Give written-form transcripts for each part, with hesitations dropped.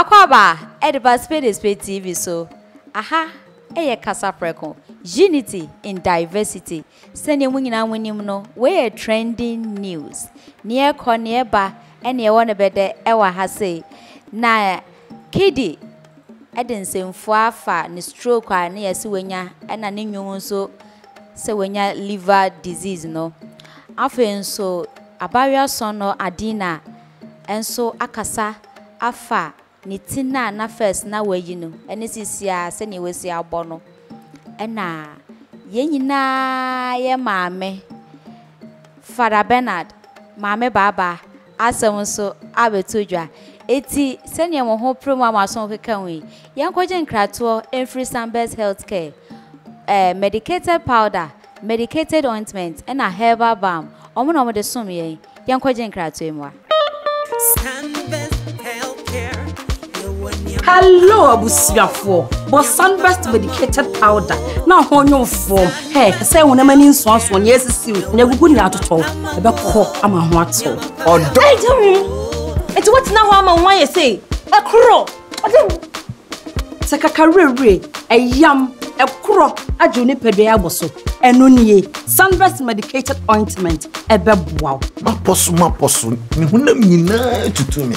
Akwaba, Ediba Spade TV so. Aha, Kasapreko. Unity in diversity. Send you no where trending news. Near nearby, and you want to be there, ewa hase. Na KiDi, Adin sem fa ni stroke and near suenya, and an inyun so sewenya liver disease no. Afen so a barrier son no Adina, and so akasa afa. Ni tina na first na we you know and this is ya se ni we si abono na ye nyina ye maame Father Bernard maame baba asem so abetodwa eti se ni mo ho promo amason kekan we ye nkoje nkrato every Sunbest healthcare medicated powder medicated ointment and a herbal balm omo no mo de som ye nkoje nkrato emwa Hello, Abusiafo. But Sunbest medicated powder. Now, on your form. Hey, say when a man in swans one years is still never good now to talk about cock. I'm a what or don't tell me. It's what now I'm on why you say a crow. Take a career, a yam, a crow, a juniper beaboso, and only Sunbest medicated ointment, a bab wow. My possum, to me.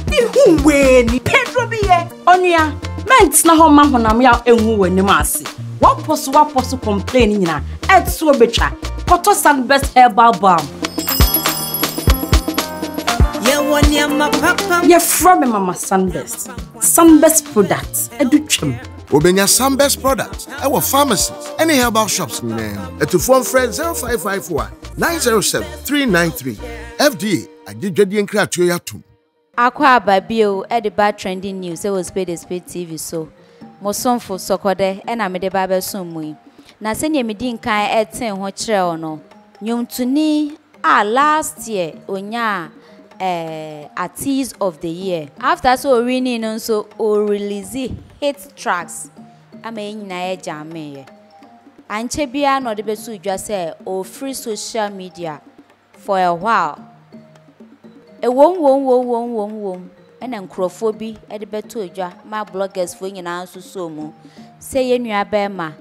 Ni Pedro biye onia ments na ho ma honam ya enwu wani maase waposo complain nyina etso betwa koto Sunbest herbal balm ye from mama Sunbest products edutwem obenya Sunbest products our pharmacies any herbal shops to phone friend 0554 907 393 FDA agidwadi enkratoya yatum. Akwaba bio Ediba trending news was Spade TV so mosomfo sokode na me de ba besomui na se ne medin kan eten ho kire ono nyomtuni last year onya artist of the year after so winning no so o release hit tracks ama nyina e jame anche bia no de besu dwa se o free social media for a while. E wom ena nkrofo bi e de beto odwa ma bloggers fo nyina so mu say ye nua ba ma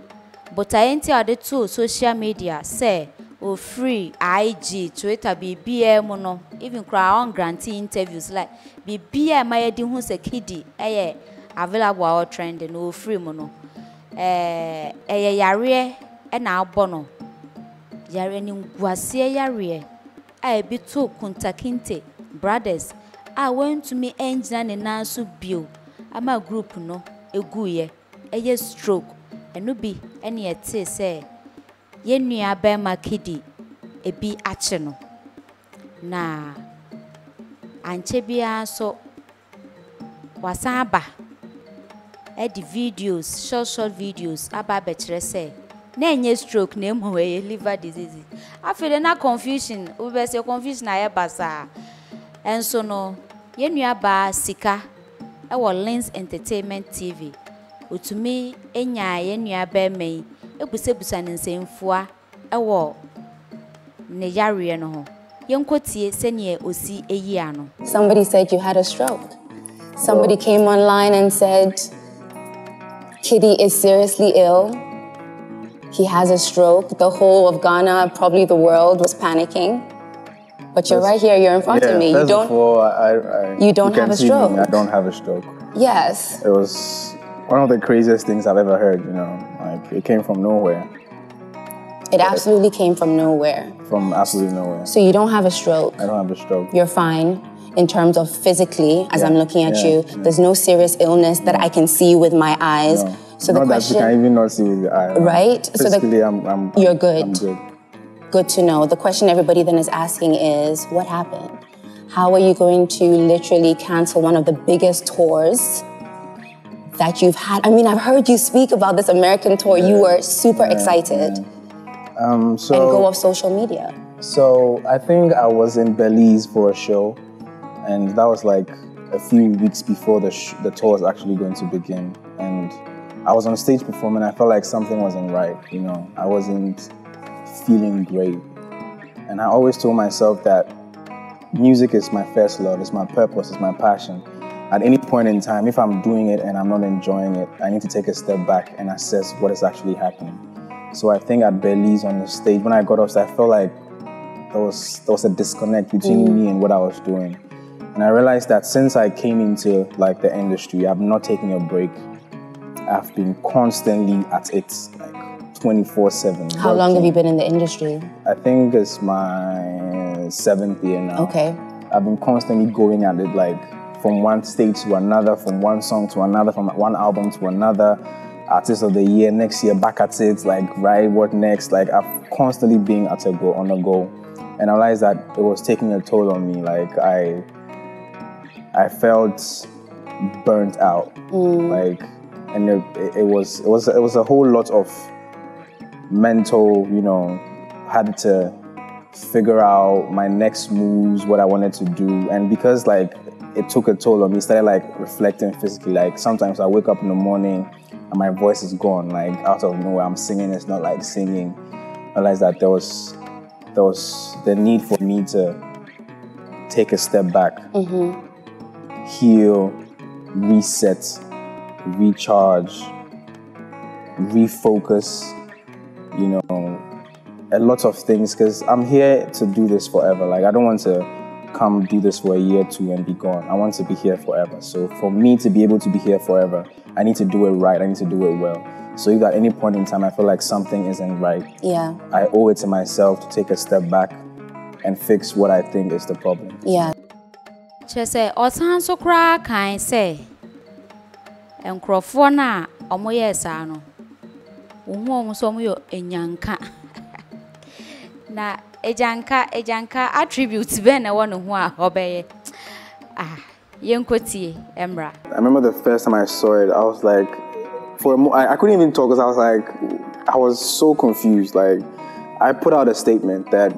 but ayenti ade to social media say o free IG Twitter BBM no even cry on granting interviews like BBM ma ye di hu se KiDi available or trend no free mo no yare na abono yare ni ngwase yare bi to kuntakinte brothers I went to me engine and nasu bio ama group no eguye eye stroke eno bi ene ete say ye nua ba ma KiDi ebi ache no na anche bia so wasaba the videos short videos aba betre say na enye stroke na emo we liver disease afile na confusion we say confusion na basa and so no ye nua ba sika e wo Lens Entertainment TV otumi enya ye nua ba mai ebusebusa ne nsemfua e wo ne yare no ho ye nkotie sene osi eyi ano. Somebody said you had a stroke. Somebody came online and said KiDi is seriously ill. He has a stroke. The whole of Ghana, probably the world, was panicking. But you're right here, you're in front of me. You don't have a stroke. I don't have a stroke. Yes. It was one of the craziest things I've ever heard, you know. Like, it came from nowhere. It absolutely came from nowhere. From absolutely nowhere. So you don't have a stroke. I don't have a stroke. You're fine in terms of physically, as I'm looking at you. There's no serious illness that I can see with my eyes. No. So not the question, that you can even not see with your eye. Right? Physically, you're good. I'm good. Good to know. The question everybody then is asking is, what happened? How are you going to literally cancel one of the biggest tours that you've had? I mean, I've heard you speak about this American tour. You were super excited. And go off social media. So I think I was in Belize for a show, and that was like a few weeks before the tour was actually going to begin. And I was on stage performing. I felt like something wasn't right. You know, I wasn't feeling great. And I always told myself that music is my first love, it's my purpose, it's my passion. at any point in time, if I'm doing it and I'm not enjoying it, I need to take a step back and assess what is actually happening. So I think at Belize on the stage, when I got off, I felt like there was a disconnect between me and what I was doing. And I realized that since I came into like the industry, I've not taken a break. I've been constantly at it, like 24/7. How long have you been in the industry? I think it's my 7th year now. Okay. I've been constantly going at it, like from one stage to another, from one song to another, from one album to another. Artist of the year, next year back at it, like right, what next? Like I've constantly been on the go. And I realized that it was taking a toll on me. Like I felt burnt out. Like, and it was a whole lot of mental, had to figure out my next moves, what I wanted to do. And because like it took a toll on me, started like reflecting physically. Like sometimes I wake up in the morning and my voice is gone, like out of nowhere. I'm singing, it's not like singing. I realized that there was the need for me to take a step back, heal, reset, recharge, refocus, a lot of things, because I'm here to do this forever. Like I don't want to come do this for a year or two and be gone. I want to be here forever. So for me to be able to be here forever, I need to do it right. I need to do it well. So if at any point in time I feel like something isn't right, I owe it to myself to take a step back and fix what I think is the problem. Yeah. Just say, "Osanso kra kan say, enkrofo na omoye sa no. Omo so omoyo enyanka." Na ejanka attributes be na won ho a obeye. Yenkoti Emra. I remember the first time I saw it, I was like, I couldn't even talk because I was like, I was so confused. Like, I put out a statement that,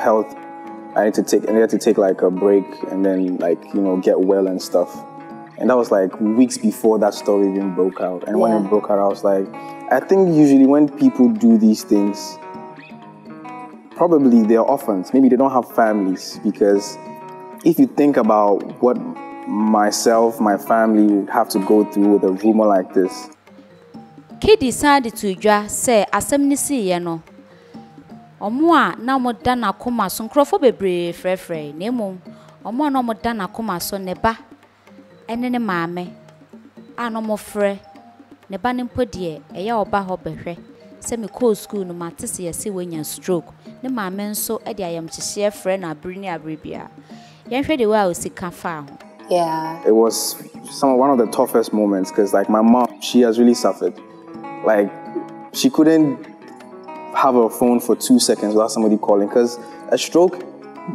health, I needed to take like a break and then like, get well and stuff. And that was like weeks before that story even broke out. And when it broke out, I was like, I think usually when people do these things, probably they're orphans. Maybe they don't have families, because if you think about what myself, my family would have to go through with a rumor like this. KiDi decided to say, "Asem si ye no. Omo a na mo da na koma so nkrofo bebre frefre na emom. Omo na mo da na koma so ne ba ene ne maame a no mo frɛ ne ba ne mpodie eye oba ho behwe se me call school no matese ye se wanya stroke ne maame nso e de ayam kyehye frɛ na abri ne abribia. Yenhwe de wa o sika fa ho." Yeah. It was one of the toughest moments, because like my mom, she has really suffered. Like she couldn't have her phone for 2 seconds without somebody calling, because a stroke,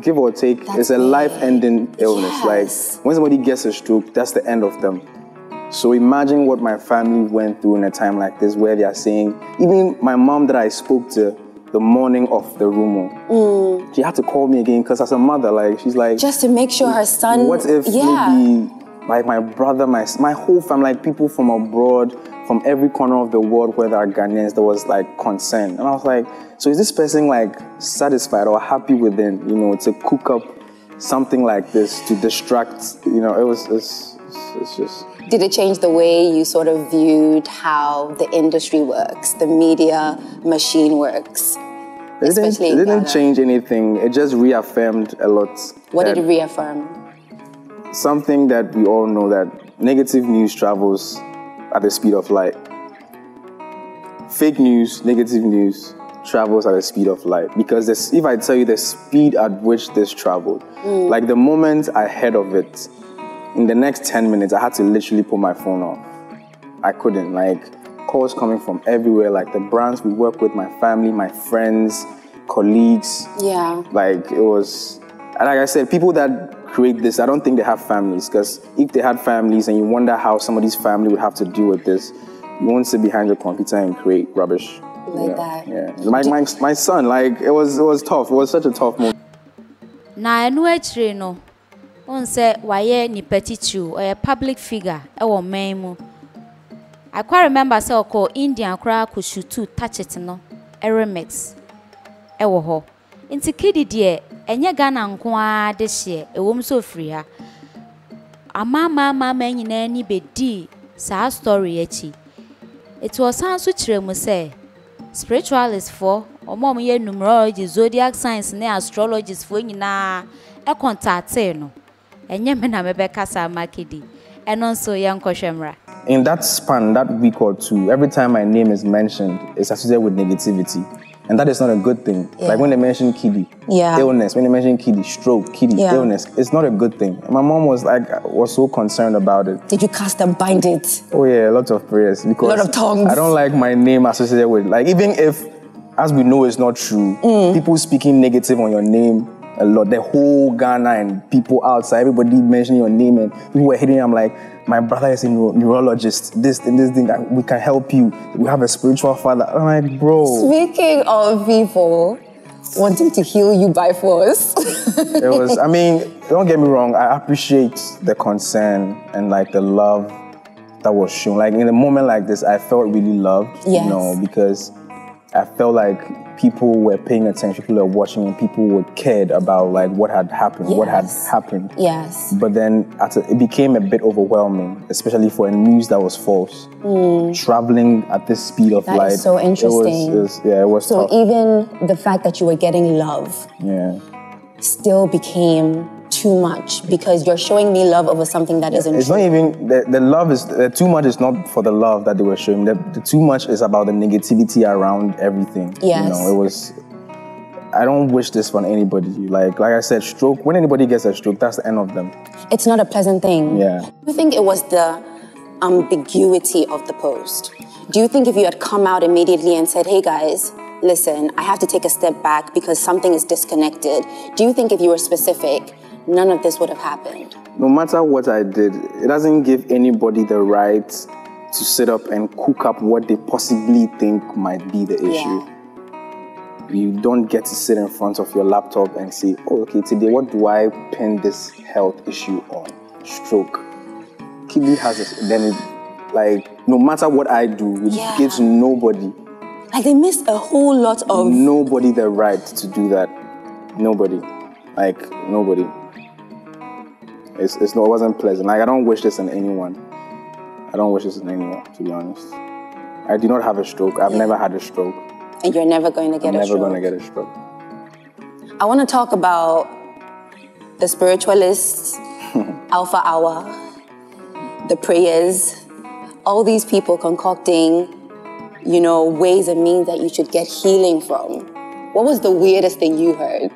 give or take, is a life-ending illness. Yes. Like when somebody gets a stroke, that's the end of them. So imagine what my family went through in a time like this, where they are saying, even my mom that I spoke to the morning of the rumor, she had to call me again, because as a mother, like she's like, just to make sure her son. What if maybe like my brother, my whole family, like people from abroad, from every corner of the world where there are Ghanaians, there was like concern. And I was like, so is this person like satisfied or happy within, to cook up something like this to distract, it's just. Did it change the way you sort of viewed how the industry works, the media machine works? It didn't change anything. It just reaffirmed a lot. What did it reaffirm? Something that we all know, that negative news travels at the speed of light. Fake news, negative news travels at the speed of light. Because if I tell you the speed at which this traveled, like the moment I heard of it, in the next 10 minutes, I had to literally put my phone off. I couldn't, like, calls coming from everywhere, like the brands we work with, my family, my friends, colleagues. Yeah. Like, it was, and like I said, people that create this, I don't think they have families, because if they had families and you wonder how somebody's family would have to deal with this, you won't sit behind your computer and create rubbish. Like that. Yeah. My son, like, it was tough. It was such a tough moment. Na enu echire no. On say waye ni petitu or a public figure ewo man. I quite remember say oko Indian kra ko shoot touch it no a remix ewo ho inti KiDi de enye Ghana nko a de hye ewom so free ha mama nyina ni bedi sa story echi. It was also kyerɛ mu say spiritualists for omo ye numerology zodiac signs ne astrologists for nyina e contact no. Enye me na mebeka sa KiDi. Eno nso ye nkohwemra. In that span, that week or two, every time my name is mentioned, it's associated with negativity. And that is not a good thing. Yeah. Like when they mention KiDi, illness, when they mention KiDi, stroke, KiDi, illness, it's not a good thing. And my mom was so concerned about it. Did you cast and bind it? Oh yeah, lots of prayers. Because a lot of tongues. I don't like my name associated with, like, even if, as we know, it's not true, people speaking negative on your name a lot. The whole Ghana and people outside, everybody mentioning your name, and people were hitting. I'm like, my brother is a neurologist. This thing, we can help you. We have a spiritual father. I'm like, bro. Speaking of people wanting to heal you by force. It was, I mean, don't get me wrong. I appreciate the concern and like the love that was shown. Like in a moment like this, I felt really loved, you know, because I felt like people were paying attention, people were watching, and people were cared about like what had happened, what had happened. Yes. But then it became a bit overwhelming, especially for a news that was false. Traveling at this speed of light. That is so interesting. It was so tough. Even the fact that you were getting love still became too much because you're showing me love over something that isn't it's true. Not even, the love is, the too much is not for the love that they were showing. The too much is about the negativity around everything. Yes. You know, it was, I don't wish this for anybody. Like I said, stroke, when anybody gets a stroke, that's the end of them. It's not a pleasant thing. Yeah. Do you think it was the ambiguity of the post? Do you think if you had come out immediately and said, hey guys, listen, I have to take a step back because something is disconnected. Do you think if you were specific, none of this would have happened? No matter what I did, it doesn't give anybody the right to sit up and cook up what they possibly think might be the issue. You don't get to sit in front of your laptop and say, oh, okay, today what do I pin this health issue on? Stroke. KiDi has this, then it, like, no matter what I do, it gives nobody. Like they missed a whole lot of... Nobody the right to do that. Nobody. Like, nobody. It wasn't pleasant. Like, I don't wish this on anyone. I don't wish this on anyone, to be honest. I do not have a stroke. I've never had a stroke. And you're never going to get a stroke. I'm never going to get a stroke. I want to talk about the spiritualists, Alpha Hour, the prayers, all these people concocting, you know, ways and means that you should get healing from. What was the weirdest thing you heard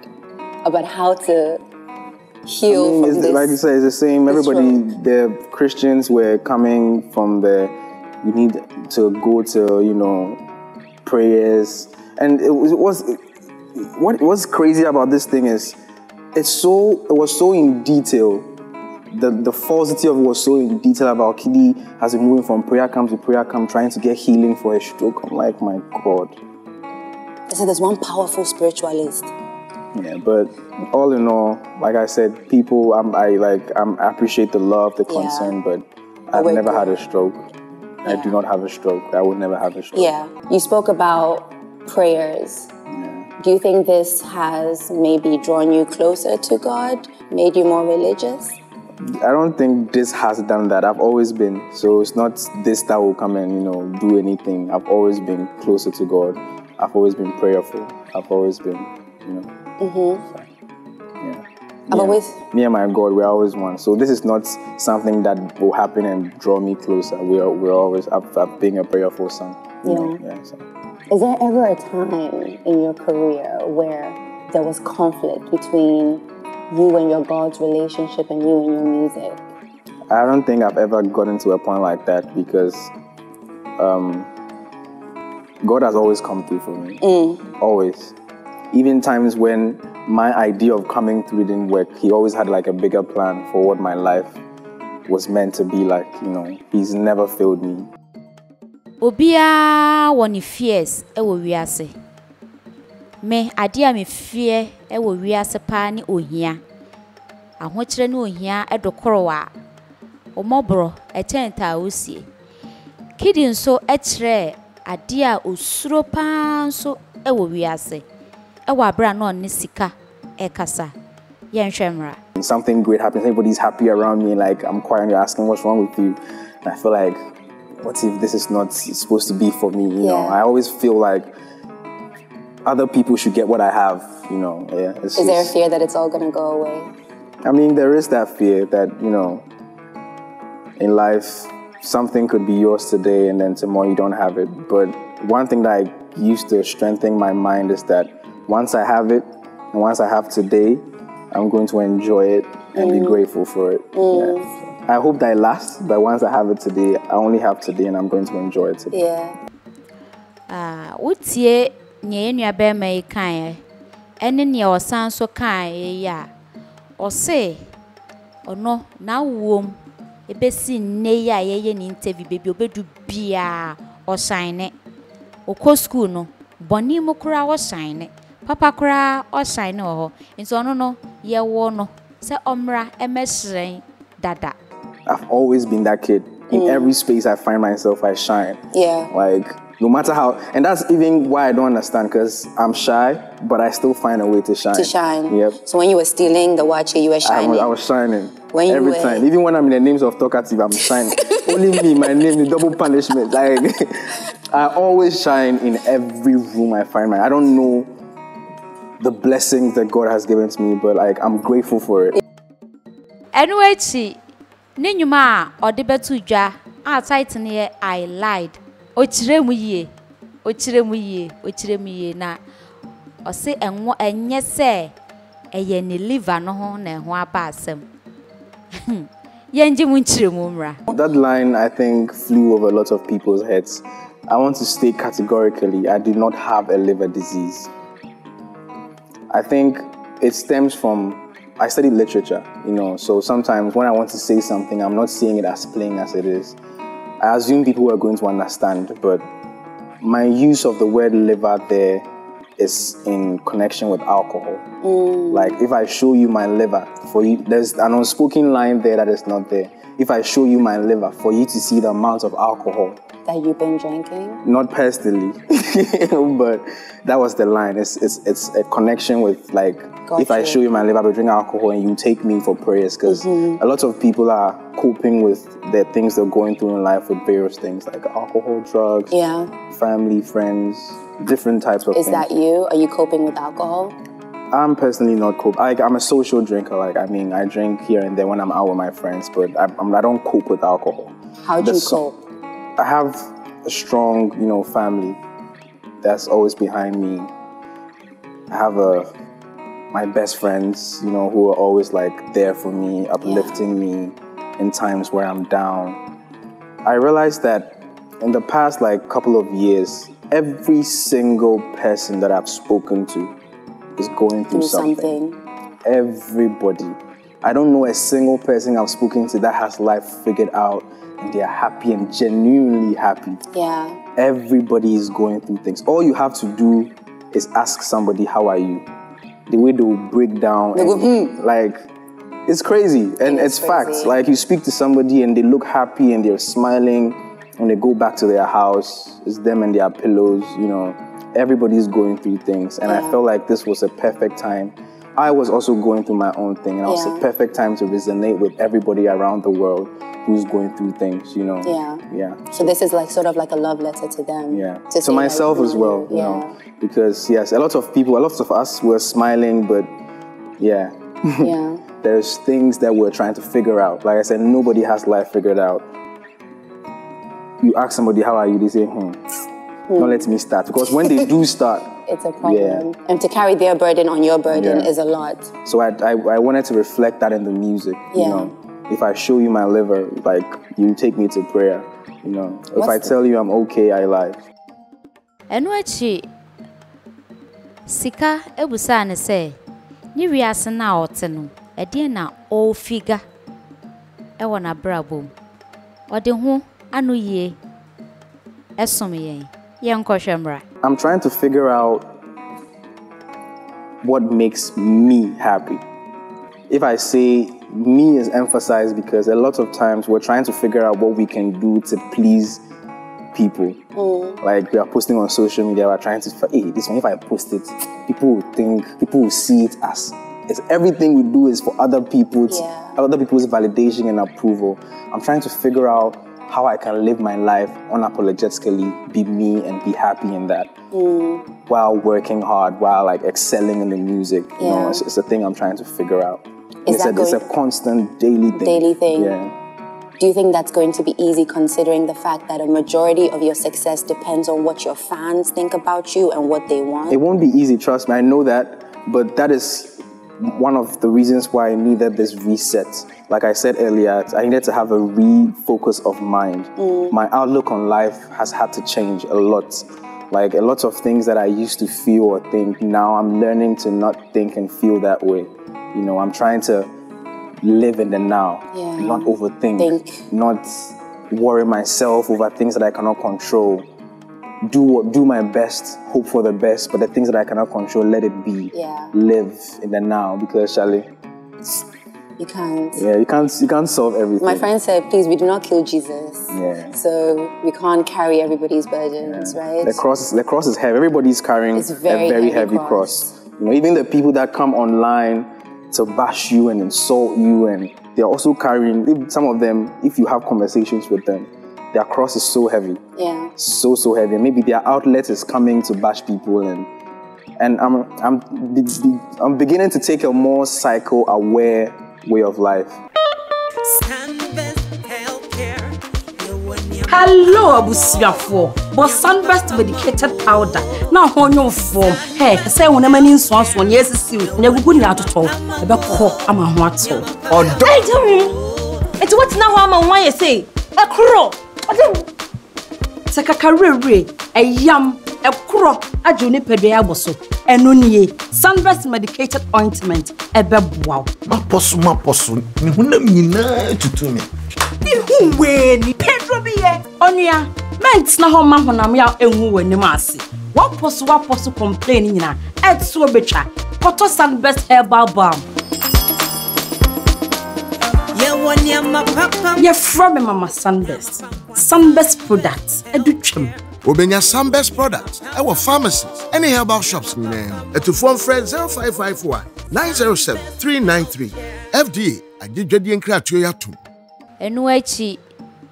about how to heal from this? Like you said, it's the same. Everybody, the Christians were coming from you need to go to, you know, prayers. And what was crazy about this thing is, it was so in detail. The falsity of it was so in detail about KiDi has been moving from prayer camp to prayer camp trying to get healing for a stroke. I'm like, my God. So there's one powerful spiritualist. Yeah, but all in all, like I said, people, I appreciate the love, the concern, but I've never had a stroke. I do not have a stroke. I would never have a stroke. Yeah. You spoke about prayers. Yeah. Do you think this has maybe drawn you closer to God, made you more religious? I don't think this has done that. I've always been. So it's not this that will come and, you know, do anything. I've always been closer to God. I've always been prayerful. I've always been, you know. Me and my God, we're always one. So this is not something that will happen and draw me closer. We're always up being a prayerful son. You know? So. Is there ever a time in your career where there was conflict between you and your God's relationship and you and your music? I don't think I've ever gotten to a point like that because God has always come through for me. Always. Even times when my idea of coming through didn't work, he always had like a bigger plan for what my life was meant to be like, you know. He's never failed me. Obia woni fears e wo wiase. Me ade a me fear e wo wiase pa ni ohia. Ahokyere ni ohia e dokorowa. Omobro e tenta osie. KiDi nso e kire ade a osuro pa nso e wo wiase. Ewa bra no ne sika e kasa. Something great happens, everybody's happy around me, like I'm quiet, you're asking what's wrong with you. And I feel like, what if this is not supposed to be for me? You know, I always feel like other people should get what I have, you know. Yeah, is there a fear that it's all gonna go away? I mean, there is that fear that, you know, in life, something could be yours today and then tomorrow you don't have it. But one thing that I used to strengthen my mind is that once I have it, and once I have today, I'm going to enjoy it and be grateful for it. Yeah. I hope that it lasts, but once I have it today, I only have today and I'm going to enjoy it today. Yeah. What's ye near bear may kind? And in your son so kind, yeah. Or say, or no, now womb. A besi ne ya ye ni interview baby obedu bia or shine it. Oko school no, boni mo kura or shine it. Papa kura or shine or into no ye wono. Se omra emesre dada. I've always been that kid. In every space I find myself, I shine. Yeah. Like, no matter how, and that's even why I don't understand, because I'm shy, but I still find a way to shine. To shine. Yep. So when you were stealing the watch, you were shining. I was shining. When every time. Even when I'm in the names of talkative, I'm shining. Only me, my name is double punishment. Like, I always shine in every room I find I don't know the blessings that God has given to me, but like, I'm grateful for it. Anyway, Ninyuma or the betuja, outside near I lied. Ochiremu ye, na. Or say and what and yes, say, a yenny liver no hone and one pass him. Yenji Munchimumra. That line, I think, flew over a lot of people's heads. I want to state categorically, I do not have a liver disease. I think it stems from, I studied literature, you know, so sometimes when I want to say something, I'm not saying it as plain as it is. I assume people are going to understand, but my use of the word liver there is in connection with alcohol. Like, if I show you my liver, for you, there's an unspoken line there that is not there. If I show you my liver, for you to see the amount of alcohol that you've been drinking? Not personally, but that was the line. It's a connection with, like, if I show you my liver, I drink alcohol and you take me for prayers, because a lot of people are coping with the things they're going through in life with various things, like alcohol, drugs, family, friends, different types of things. Is that you? Are you coping with alcohol? I'm personally not coping. I'm a social drinker. Like, I mean, I drink here and there when I'm out with my friends, but I don't cope with alcohol. How do you cope? I have a strong, you know, family that's always behind me. I have my best friends, you know, who are always like there for me, uplifting me in times where I'm down. I realized that in the past, like, couple of years, every single person that I've spoken to is going through something. Everybody. I don't know a single person I've spoken to that has life figured out and they are happy and genuinely happy. Yeah. Everybody is going through things. All you have to do is ask somebody, how are you? The way they will break down. Like, it's crazy. And it's facts. Like, you speak to somebody and they look happy and they're smiling and they go back to their house. It's them and their pillows, you know. Everybody's going through things. And I felt like this was a perfect time. I was also going through my own thing. And it was a perfect time to resonate with everybody around the world who's going through things, you know. Yeah. So this is like sort of like a love letter to them. Yeah. To myself as well, you know. Because, yes, a lot of us were smiling, but there's things that we're trying to figure out. Like I said, nobody has life figured out. You ask somebody, how are you? They say, don't let me start. Because when they do start, it's a problem. And to carry their burden on your burden is a lot. So I wanted to reflect that in the music, you know. If I show you my liver, like, you take me to prayer, you know. If I tell you I'm okay, I lie. And what Sika ebusane say, ni wiase na oteno, Adina all figure. E wana brabo. Ode ho anu ye. Esom ye. I'm trying to figure out what makes me happy. If I say me is emphasized because a lot of times we're trying to figure out what we can do to please people. Like, we are posting on social media, we're trying to, hey, this one, if I post it, people will see it as everything we do is for other people's validation and approval. I'm trying to figure out how I can live my life unapologetically, be me and be happy in that, while working hard, while like excelling in the music. You know, it's a thing I'm trying to figure out. It's a constant daily thing. Yeah. Do you think that's going to be easy, considering the fact that a majority of your success depends on what your fans think about you and what they want? It won't be easy, trust me, I know that, but that is one of the reasons why I needed this reset. Like I said earlier, I needed to have a refocus of mind. My outlook on life has had to change a lot. Like a lot of things that I used to feel or think, now I'm learning to not think and feel that way. You know, I'm trying to live in the now, not overthink, not worry myself over things that I cannot control. Do my best, hope for the best, but the things that I cannot control, let it be. Live in the now, because Charlie, you can't. Yeah, you can't solve everything. My friend said, please, we do not kill Jesus. Yeah. So we can't carry everybody's burdens, right? The cross is heavy. Everybody's carrying a very heavy cross. You know, even the people that come online to bash you and insult you, and they're also carrying, some of them, if you have conversations with them, their cross is so heavy. Yeah. So heavy. Maybe their outlet is coming to bash people, and I'm beginning to take a more psycho-aware way of life. Hello, Abusiafo. But Sunburst medicated powder. Now on your form. Hey, say when a man in swans one years is never good out at all. About cock, I'm a what so. Or don't. It's what now I'm on why you say. A crow. Sakakare, a yam, a crow, a juniper bosso. And only Sunburst medicated ointment, a bebwao. Maposu, Nihuna to me. Who way ni Pedro be onia ments na ho ma honam ya enwu wani maase waposo complaining na etso betwa koto Sunburst herbal balm ye from mama Sunburst products edutwem Obenya Sunburst products our pharmacies any herbal shops name to phone friend 0551 907 393 FDA agidwadi enkratuo yatum Enu echi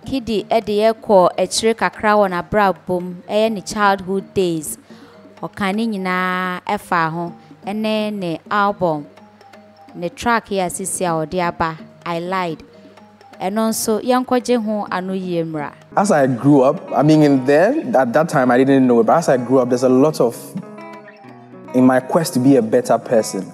KiDi ede ko echire kakra wona brabom ni childhood days okani nyina efa ho ene ne album ne track ya sisi a ode aba I lied enonso yankoje ho anu yemra. As I grew up, I mean at that time I didn't know it, but as I grew up there's a lot of, in my quest to be a better person,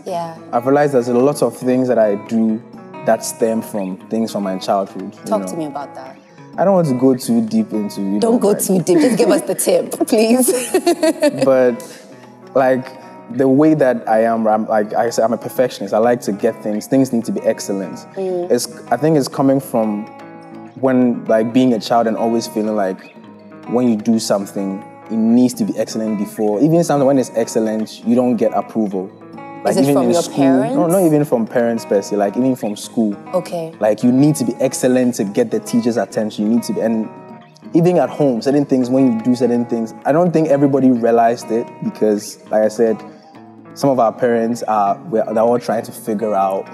I've realized there's a lot of things that I do that stem from things from my childhood. Talk to me about that. I don't want to go too deep into Don't go too deep. Just give us the tip, please. But like the way that I am, like I said, I'm a perfectionist. I like to get things. Things need to be excellent. I think it's coming from when like being a child and always feeling like when you do something, it needs to be excellent before. Even something when it's excellent, you don't get approval. Like is it even from your school, parents? No, not even from parents per se, like even from school. Okay. Like you need to be excellent to get the teacher's attention. You need to be, and even at home, certain things, when you do certain things, I don't think everybody realized it because, like I said, some of our parents they're all trying to figure out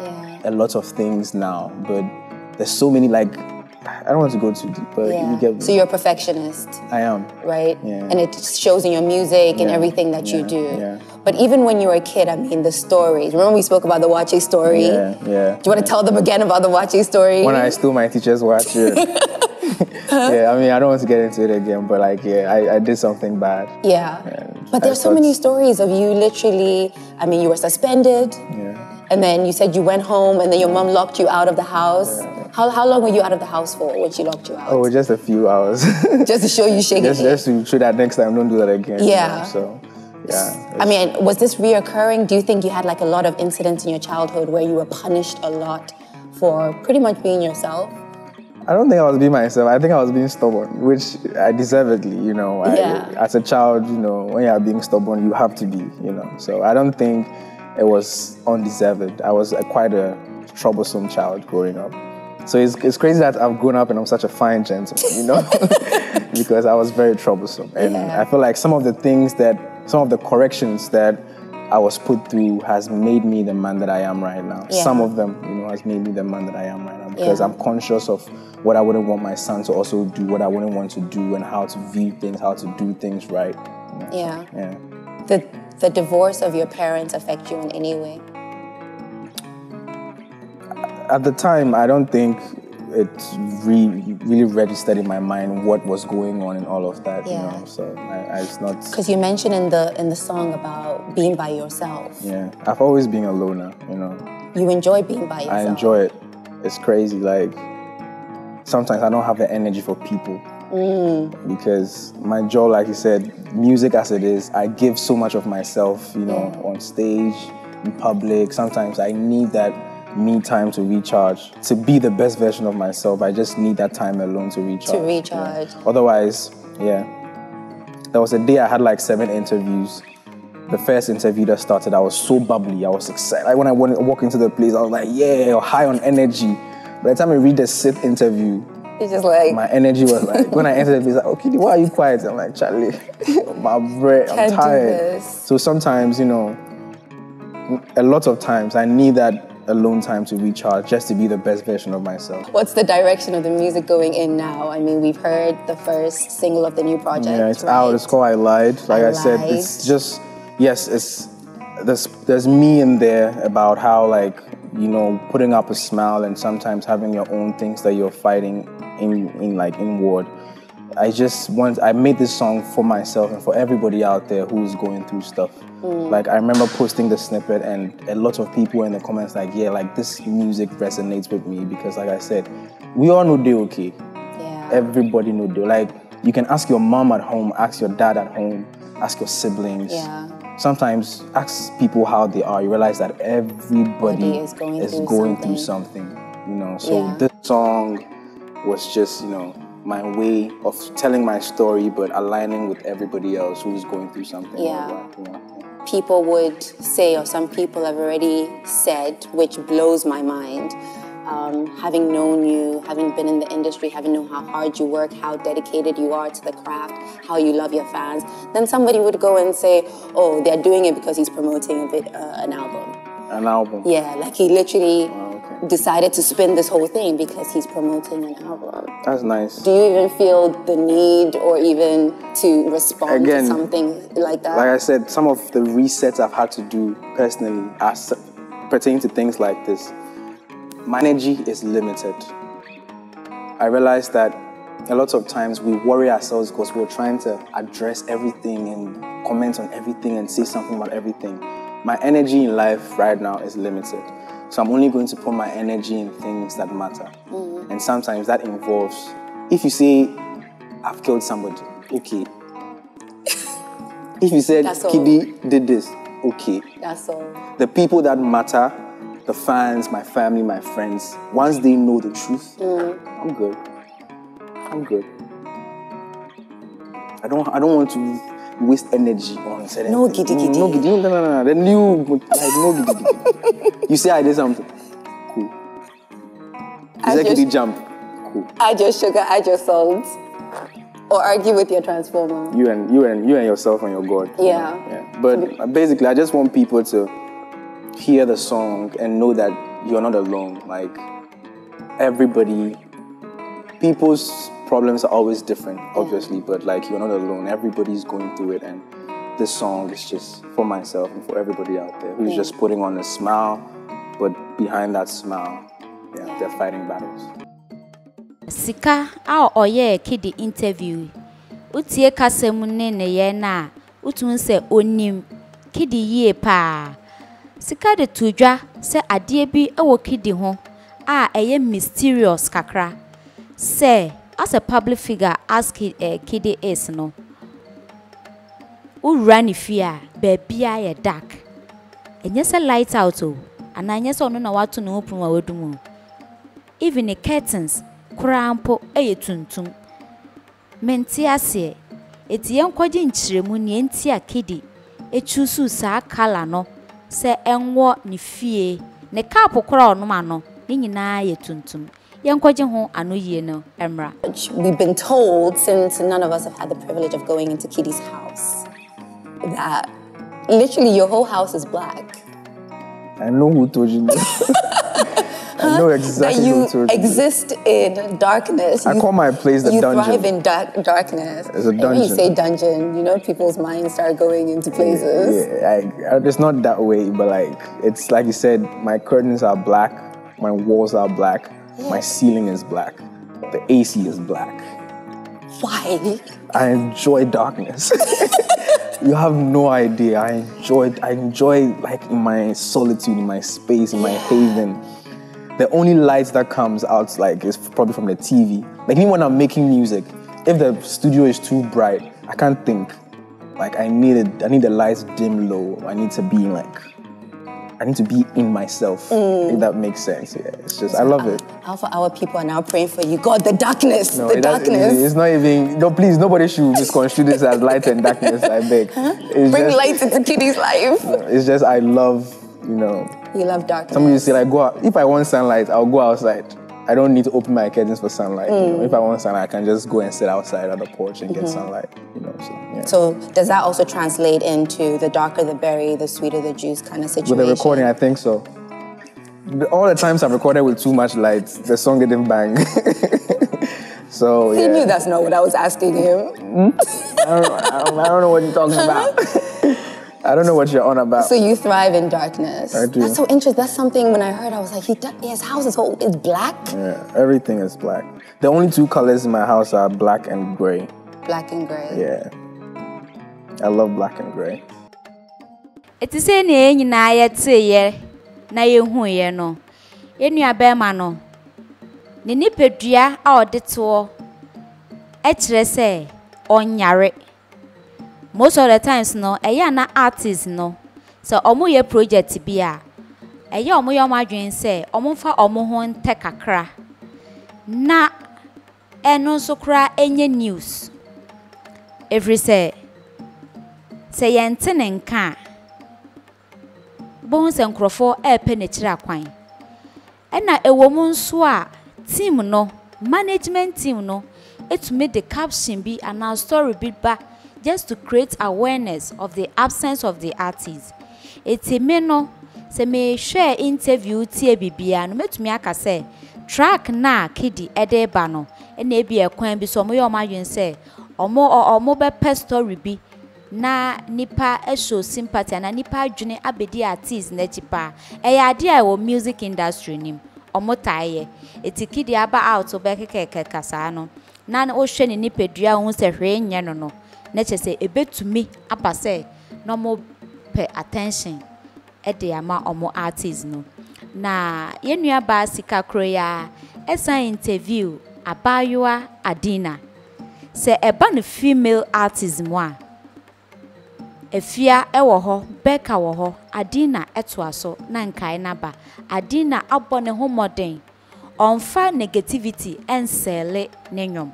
a lot of things now, but there's so many, like, I don't want to go too deep, but you get me. So you're a perfectionist. I am. Right? Yeah. And it shows in your music and everything that you do. Yeah. But even when you were a kid, I mean, the stories. Remember we spoke about the Wache story? Yeah. Do you want to tell them again about the Wache story? When I stole my teacher's watch, yeah, I mean, I don't want to get into it again, but like, I did something bad. Yeah. But there's so many stories of you literally, I mean, you were suspended. And then you said you went home and then your mom locked you out of the house. How long were you out of the house for when she locked you out? Oh, just a few hours. Just to show you shaking it? Just to show that next time, don't do that again. Yeah. You know? So, yeah. I mean, was this reoccurring? Do you think you had like a lot of incidents in your childhood where you were punished a lot for pretty much being yourself? I don't think I was being myself. I think I was being stubborn, which I deservedly, you know. As a child, you know, when you are being stubborn, you have to be, you know. So I don't think it was undeserved. I was quite a troublesome child growing up. So it's crazy that I've grown up and I'm such a fine gentleman, you know, because I was very troublesome. And I feel like some of the corrections that I was put through has made me the man that I am right now. Yeah. Some of them, has made me the man that I am right now because I'm conscious of what I wouldn't want my son to also do, what I wouldn't want to do, and how to view things, how to do things right. Yeah. So, yeah. The divorce of your parents affect you in any way? At the time, I don't think it really registered in my mind what was going on and all of that, So it's not. Because you mentioned in the song about being by yourself. Yeah, I've always been a loner, You enjoy being by yourself. I enjoy it. It's crazy. Like sometimes I don't have the energy for people because my job, like you said, music as it is, I give so much of myself, on stage, in public. Sometimes I need that me time to recharge. To be the best version of myself, I just need that time alone to recharge. Yeah. Otherwise, there was a day I had like 7 interviews. The first interview that started, I was so bubbly, I was excited. Like when I walk into the place, I was like, high on energy. By the time I read the 6th interview, it's just like my energy was like, when I entered the place, like, okay, why are you quiet? I'm like, Charlie, my breath, I'm tired. So sometimes, a lot of times I need that alone time to recharge just to be the best version of myself. What's the direction of the music going in now? I mean, we've heard the first single of the new project. Yeah, it's out. It's called I Lied. Like I said, it's just, there's me in there about how putting up a smile and sometimes having your own things that you're fighting inward. I made this song for myself and for everybody out there who's going through stuff. Like I remember posting the snippet and a lot of people in the comments this music resonates with me because like I said, we all know they're okay. Yeah. Everybody know they're like, you can ask your mom at home, ask your dad at home, ask your siblings. Yeah. Sometimes ask people how they are. You realize that everybody is going through something. So this song was just, my way of telling my story, but aligning with everybody else who's going through something. Yeah. People would say, or some people have already said, which blows my mind, having known you, having been in the industry, having known how hard you work, how dedicated you are to the craft, how you love your fans, then somebody would go and say, oh, they're doing it because he's promoting an album. An album? Yeah, like he literally decided to spin this whole thing because he's promoting an album. That's nice. Do you even feel the need or even to respond to something like that? Like I said, some of the resets I've had to do personally as pertaining to things like this, my energy is limited. I realized that a lot of times we worry ourselves because we're trying to address everything and comment on everything and say something about everything. My energy in life right now is limited. So I'm only going to put my energy in things that matter. And sometimes that involves, if you say, I've killed somebody, okay. If you said, KiDi did this, okay. That's all. The people that matter, the fans, my family, my friends, once they know the truth, I'm good. I'm good. I don't want to waste energy on certain No things. KiDi. No KiDi. No. Then you no KiDi. You say I did something. Cool. You say KiDi jump. Cool. Add your sugar, add your salt. Or argue with your transformer. You and yourself and your God. Yeah. But basically, I just want people to hear the song and know that you're not alone. Like everybody, people's problems are always different, obviously, but like you're not alone. Everybody's going through it, and this song is just for myself and for everybody out there who's just putting on a smile, but behind that smile, they're fighting battles. Sika a oye KiDi interview. Utie kasemu ne ye na utun se onim KiDi ye pa. Sika de tujwa se adie bi ewo KiDi ho a eye mysterious kakra. Say as a public figure as KiDi is no. U run fear baby a dark. Enye se light out o ananye se ono na watu no open wa wedumu. Even the curtains Krampo tuntum. Menti ase. Eti yenkwaje nchiremu ne enti a KiDi. Echusu saa kala no se enwo ne fie. Ne kapo kora ono ma no. Ni nyina ye tuntum. Yenkwaje ho ano yie no emra. We've been told, since none of us have had the privilege of going into KiDi's house, that Literally, your whole house is black. I know who told you I know exactly that who told you exist in darkness. I call my place the dungeon. You thrive in darkness. It's a dungeon. And when you say dungeon, you know, people's minds start going into places. Yeah, it's not that way, but like, it's like you said, my curtains are black, my walls are black, my ceiling is black, the AC is black. Why? I enjoy darkness. You have no idea. I enjoy like in my solitude, in my space, in my haven. The only light that comes out like is probably from the TV. Like even when I'm making music, if the studio is too bright, I can't think. Like I need the lights dim low. I need to be in myself. If that makes sense. Yeah, it's just I love it. Alpha Hour people are now praying for you. God, the darkness, no, the darkness. It's not even. No, please, nobody should misconstrue this as light and darkness. I beg. Bring light into KiDi's life. It's just I love, you know. You love darkness. Somebody say like, go out. If I want sunlight, I'll go outside. I don't need to open my curtains for sunlight. You know? If I want sunlight, I can just go and sit outside on the porch and get sunlight. You know, so yeah. So does that also translate into the darker the berry, the sweeter the juice kind of situation? With the recording, I think so. All the times I've recorded with too much light, the song didn't bang. So He knew that's not what I was asking him. I don't know what you're talking about. I don't know what you're on about. So you thrive in darkness. I do. That's so interesting. That's something when I heard, I was like, his house is black? Yeah, everything is black. The only two colors in my house are black and gray. Black and gray. Yeah. I love black and gray. It is saying in I say, na hu ye no. Enua bema no. Ni nipadua a odeto e kire say onyare. Most of the times no, na artists no. So omo ye project bi a. Omo ye omadwen say omo fa omo ho nte kakra. Na eno so kra enye news. Every say yente ne nka. Bon se nkrofo epe ne kira kwan. Ena ewo mu nso a team no, management team no, it made the caption be and our story bit back just to create awareness of the absence of the artist. Eti me no, se me share interview tie bibia no metumi aka say track na KiDi ede ba no, ena ebi ekwan bi so mo ye omadwen say omo be pe story bi na nipa show sympathy na nipa adwene abedi artist na chipa ade a wo music industry nim omo taaye eti KiDi aba out obekeke kasa no na o hwe ni nipadua hu se hwe nye no na chese ebetumi aba se no mo pay attention ede ama omo artist no na yenua ba sika kroya esa interview abayoa Adina se eba no female artist mo a efia ewo ho beka wo ho Adina etoaso na nkai na ba Adina abone ho modern onfa negativity ensele nenyom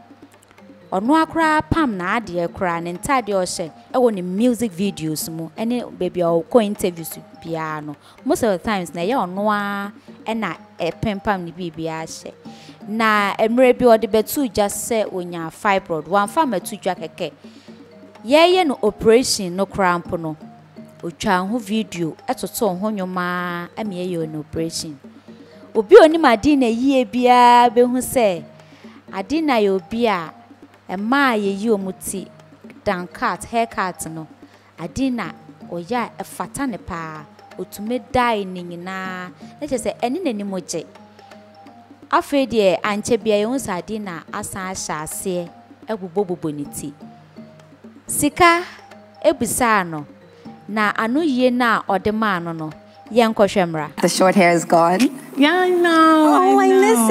ono akra pam na ade akra ne ntade o hye ewo ne music videos mu ene baby o ko interviews bia no most of the times na ye ono a na pempam ne bibia hye na emre bi o de betu just say onya fibroid wan fa matu dwa keke ye no operation no cramp no otwa ho video etoto ho nyoma ame ye no operation obi oni Adina yie bia be hu se Adina ye obi a ma ye yi omuti dan cut haircut no Adina oya efata ne pa otume dai ni nyina na che se eni nani moje afa de anche bia ye hu se Adina asan ahya ase egbobobobo ni ti sika ebisa no na anu ye na odema no yenkohwemra. The short hair is gone. Yeah, I know. I miss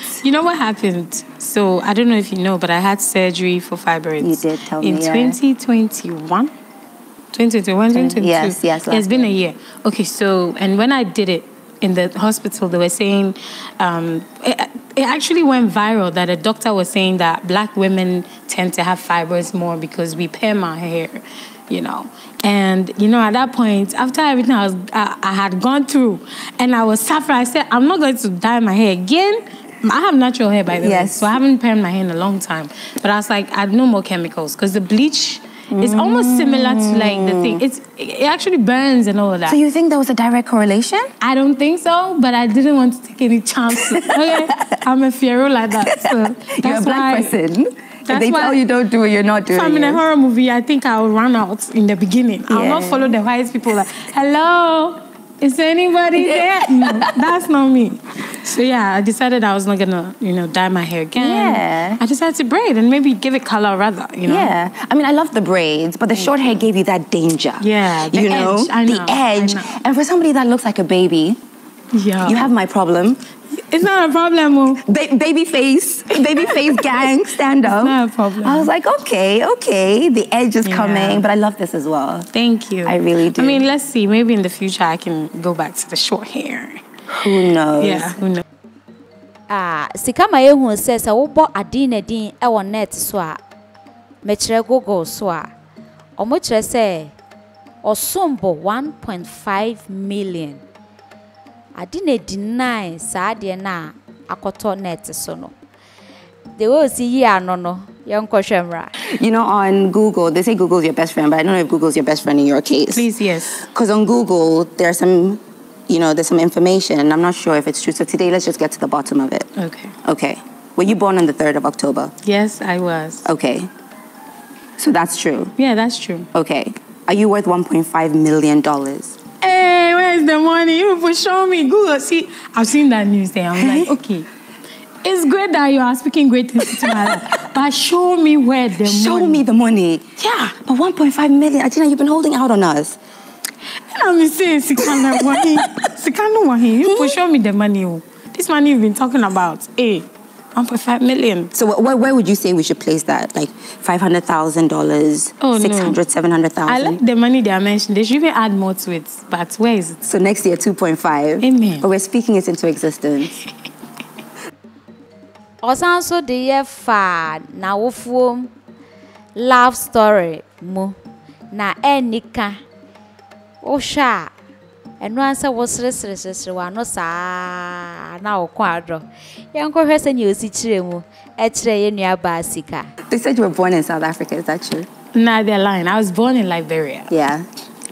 it. You know what happened? So I don't know if you know, but I had surgery for fibroids. You did tell me. In 2021? 2021, 2022? Yes. It's been a year. Okay, so, and when I did it in the hospital, they were saying, it actually went viral that a doctor was saying that black women tend to have fibroids more because we perm our hair, you know. And, you know, at that point, after everything I had gone through, and I was suffering, I said, I'm not going to dye my hair again. I have natural hair, by the way, so I haven't permed my hair in a long time. But I was like, I had no more chemicals, because the bleach It's almost similar to like the thing. It actually burns and all of that. So you think there was a direct correlation? I don't think so, but I didn't want to take any chances. Okay, I'm a fear like that. So You're a black person. If they tell you don't do it, you're not doing it. If I'm in a horror movie, I think I'll run out in the beginning. I'll not follow the white people like, hello, is anybody there? No, that's not me. So yeah, I decided I was not gonna, dye my hair again. Yeah. I decided to braid and maybe give it color rather, Yeah. I mean, I love the braids, but the short hair gave you that danger. Yeah, the edge. I know. The edge. And for somebody that looks like a baby, you have my problem. It's not a problem. Baby face gang, stand up. It's not a problem. I was like, okay, the edge is coming, but I love this as well. Thank you. I really do. I mean, let's see. Maybe in the future I can go back to the short hair. Who knows? Yeah, who knows? Sikama yehu says I will buy Adina din ewa net so a mechire Google so a omo kire say osombo 1.5 million. Adina deny sa de na akoto net so no. They will see here no young Koshemra. On Google, they say Google's your best friend, but I don't know if Google's your best friend in your case. Please, yes. Because on Google, there's some information, and I'm not sure if it's true. So today, let's just get to the bottom of it. Okay. Were you born on the 3rd of October? Yes, I was. Okay. So that's true? Yeah, that's true. Okay. Are you worth $1.5 million? Hey, where's the money? You people show me. Google, see, I've seen that news there. I'm like, okay. It's great that you are speaking great things to my life, but show me where the money. Show me the money. Yeah. But 1.5 million, Adina, you've been holding out on us. I'm saying, Sikano Wahi. You people show me the money. This money you've been talking about. 1.5 million. So where would you say we should place that? Like $500,000, oh, 600, no. 700,000? I like the money they are mentioned. They should even add more to it. But where is it? So next year, 2.5. Amen. But we're speaking it into existence. Also the year fa na wofuom love story mu na enika osha eno ansa wosresresresre wa no sa na okwadro yanko hwese ni osi kire mu e kire ye nua ba sika. They said you were born in South Africa, is that true? Nah, they're lying. I was born in Liberia. Yeah.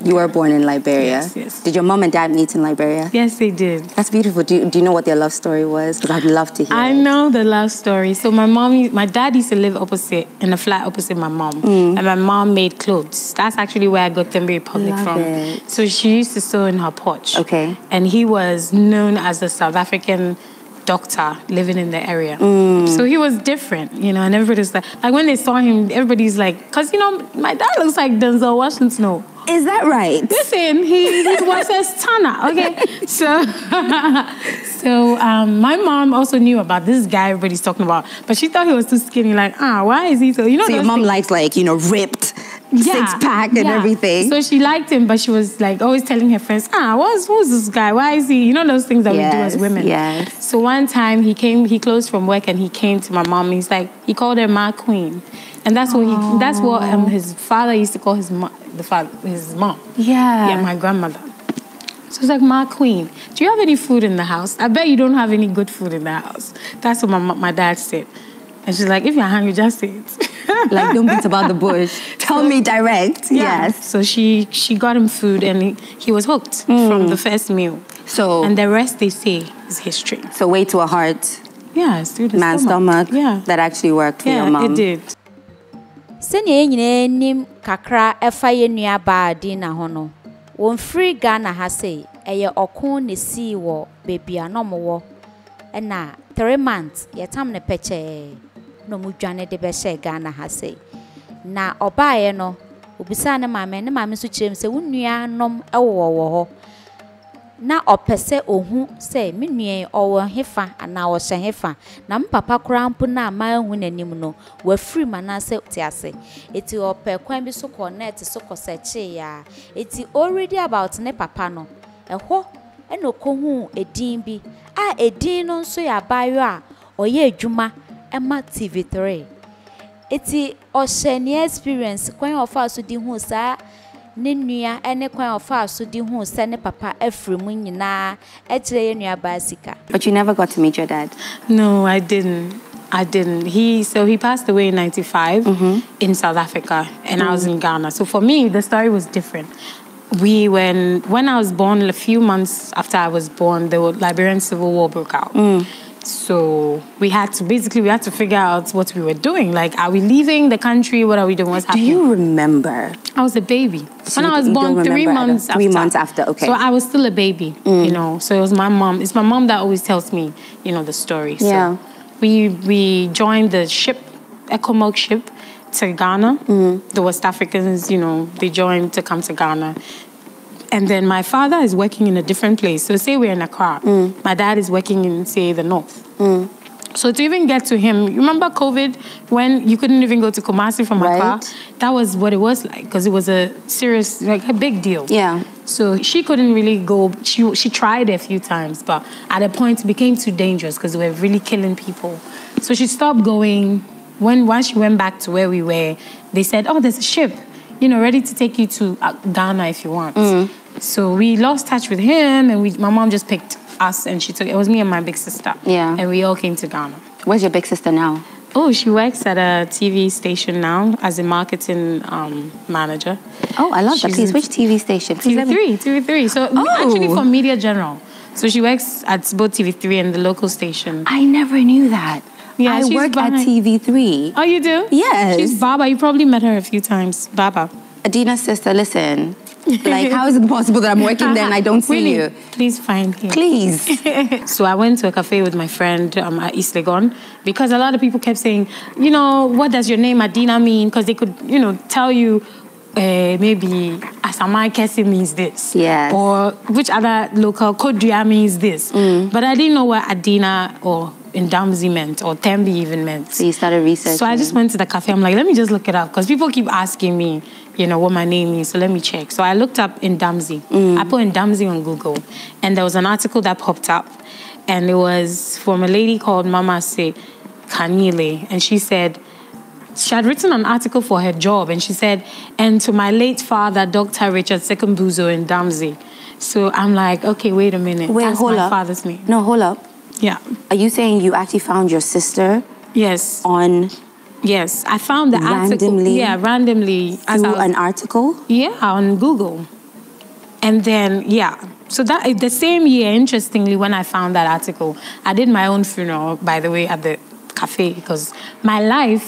You were born in Liberia. Yes. Did your mom and dad meet in Liberia? Yes, they did. That's beautiful. Do you know what their love story was? Because I'd love to hear I know the love story. So my dad used to live in a flat opposite my mom. And my mom made clothes. That's actually where I got Tembe Republic from. It. So she used to sew in her porch. Okay. And he was known as a South African doctor living in the area. So he was different, and everybody's like when they saw him, everybody's like, because, my dad looks like Denzel Washington. Is that right? Listen, he was a stunner, okay? So my mom also knew about this guy everybody's talking about, but she thought he was too skinny, like, why is he so, So your mom likes, like, ripped, six-pack and everything. So she liked him, but she was, like, always telling her friends, who's this guy? Why is he? Those things that we do as women. Yes. So one time he closed from work and he came to my mom. He's like, he called her Ma Queen. And that's what his father used to call his mom. Yeah, my grandmother. So it's like, Ma Queen, do you have any food in the house? I bet you don't have any good food in the house. That's what my dad said. And she's like, if you're hungry, just say it. Like, don't beat about the bush. Tell me direct. Yeah. Yes. So she got him food and he was hooked from the first meal. And the rest, they say, is history. So way to a heart. Yeah, it's through the man's stomach. Yeah. That actually worked for your mom. Yeah, it did. Senye nyine nim kakra efa ye nua ba Adina ho no. Won free Ghana ha say eye okon ne si wo bebia no mo wo. E na 3 months ye tam ne peche no mu dwane de be she Ghana ha say. Na obaye no obisa ne maame so kirem se wonnua nom ewo wo ho. Na opese ohu se me nua owo hefa ana wo hye hefa na mpapa krampo na ma hu nanim no wa free manase tiase eti ope kwan bi so connect so koseche ya eti already about ne papa no eho eno kohu edin bi edin no so ya bayo a oye adwuma ema TV3 eti ohye experience kwan ofa so di hu sa Ninua ene kwan ofa so di hu se ne papa afrimu nyina e kire ye nua basika. But you never got to meet your dad? No, I didn't. I didn't. So he passed away in 95 in South Africa, and I was in Ghana. So for me, the story was different. When I was born, a few months after I was born, the Liberian Civil War broke out. So we had to figure out what we were doing. Like, are we leaving the country? What are we doing? What's happening? Do you remember? I was a baby. So when I was born, 3 months after. 3 months after, okay. So I was still a baby, you know. So it was my mom. It's my mom that always tells me, you know, the story. Yeah. So we joined the ship, Echo Milk ship, to Ghana. The West Africans, you know, they joined to come to Ghana. And then my father is working in a different place. So say we're in Accra. My dad is working in, say, the north. So to even get to him, you remember COVID when you couldn't even go to Kumasi from Accra? That was what it was like, because it was a serious, like a big deal. Yeah. So she couldn't really go. She tried a few times, but at a point it became too dangerous because we were really killing people. So she stopped going. Once she went back to where we were, they said, oh, there's a ship, you know, ready to take you to Ghana if you want. So we lost touch with him, and my mom just picked us, and it was me and my big sister. Yeah. And we all came to Ghana. Where's your big sister now? Oh, she works at a TV station now as a marketing manager. Oh, I love that. Please, which TV station? TV3. So actually for Media General. So she works at both TV3 and the local station. I never knew that. Yeah, I work at TV3. Oh, you do? Yes. She's Baba. You probably met her a few times. Baba. Adina's sister, listen. Like, how is it possible that I'm working there and I don't see you? Please find me. Please. So I went to a cafe with my friend at East Legon, because a lot of people kept saying, you know, what does your name Adina mean? Because they could, you know, tell you maybe Asamai Kesi means this. Yes. Or which other local Kodria means this. But I didn't know what Adina or Ndamzi meant, or Tembi even meant. So you started researching. So I just went to the cafe. I'm like, let me just look it up, because people keep asking me, you know, what my name is. So let me check. So I looked up Ndamzi. I put Ndamzi on Google, and there was an article that popped up, and it was from a lady called Mama Se Kanile, and she said she had written an article for her job, and she said, and to my late father, Dr. Richard Sekumbuzo Ndamzi. So I'm like, okay, wait a minute. Wait, that's hold my up. father's name. No, hold up. Yeah. Are you saying you actually found your sister? Yes. On... Yes, I found the article. Yeah, randomly. Through an article? Yeah, on Google. And then, yeah. So that the same year, interestingly, when I found that article, I did my own funeral, by the way, at the cafe, because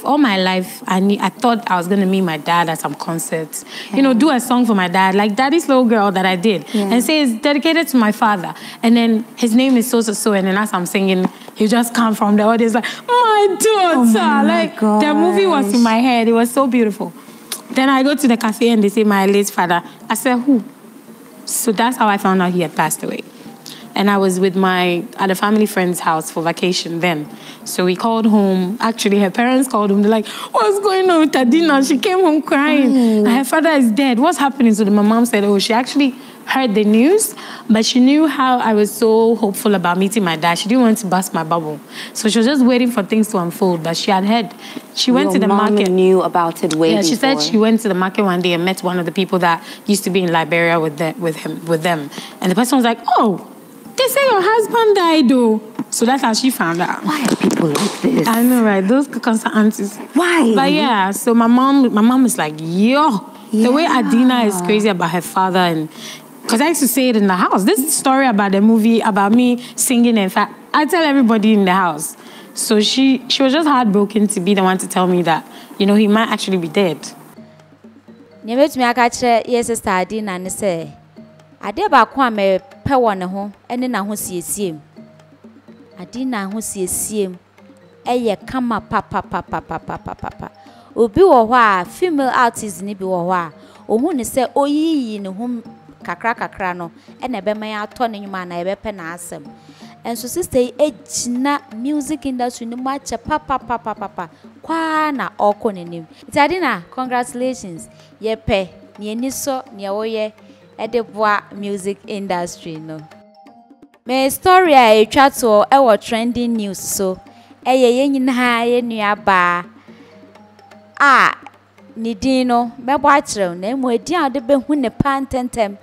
all my life, I thought I was going to meet my dad at some concerts. Yeah. You know, do a song for my dad, like Daddy's Little Girl that I did, and say it's dedicated to my father. And then his name is so, and then as I'm singing, he just come from the audience like, my daughter. Oh my gosh. The movie was in my head. It was so beautiful. Then I go to the cafe and they say, my late father. I said, who? So that's how I found out he had passed away. And I was at a family friend's house for vacation then. So we called home. Actually, her parents called home. They're like, what's going on with Adina? She came home crying. And her father is dead. What's happening? So my mom said, oh, she actually heard the news, but she knew how I was so hopeful about meeting my dad. She didn't want to bust my bubble. So she was just waiting for things to unfold, but she had heard. She went to the market. Your mom knew about it way before. Yeah, she said she went to the market one day and met one of the people that used to be in Liberia with them. And the person was like, oh, they say your husband died, though. So that's how she found out. Why are people like this? I know, right? Those constant aunties. Why? But yeah, so my mom is like, yo. The way Adina is crazy about her father, and because I used to say it in the house. This story about the movie, about me singing, in fact, I tell everybody in the house. So she was just heartbroken to be the one to tell me that, you know, he might actually be dead. Nyebet me akache yes sister Adina and say ade ba ko me pe won ho ene na ho siesiem Adina ho siesiem eye kama papa obi wo ho a female artist ni bi wo ho a ohu ne se oyiyi ne ho kakra no ene be man ato ne nyuma na ebe pe na asem enso sister ejina music industry ni mu ache papa kwa na oko nenim Adina, congratulations yepe ni eniso ni oye edeboa music industry no me story a etwa to e wo trending news so eye nyina ye nuaba ni din no mebo akire na emu edi a de behu ne pantentem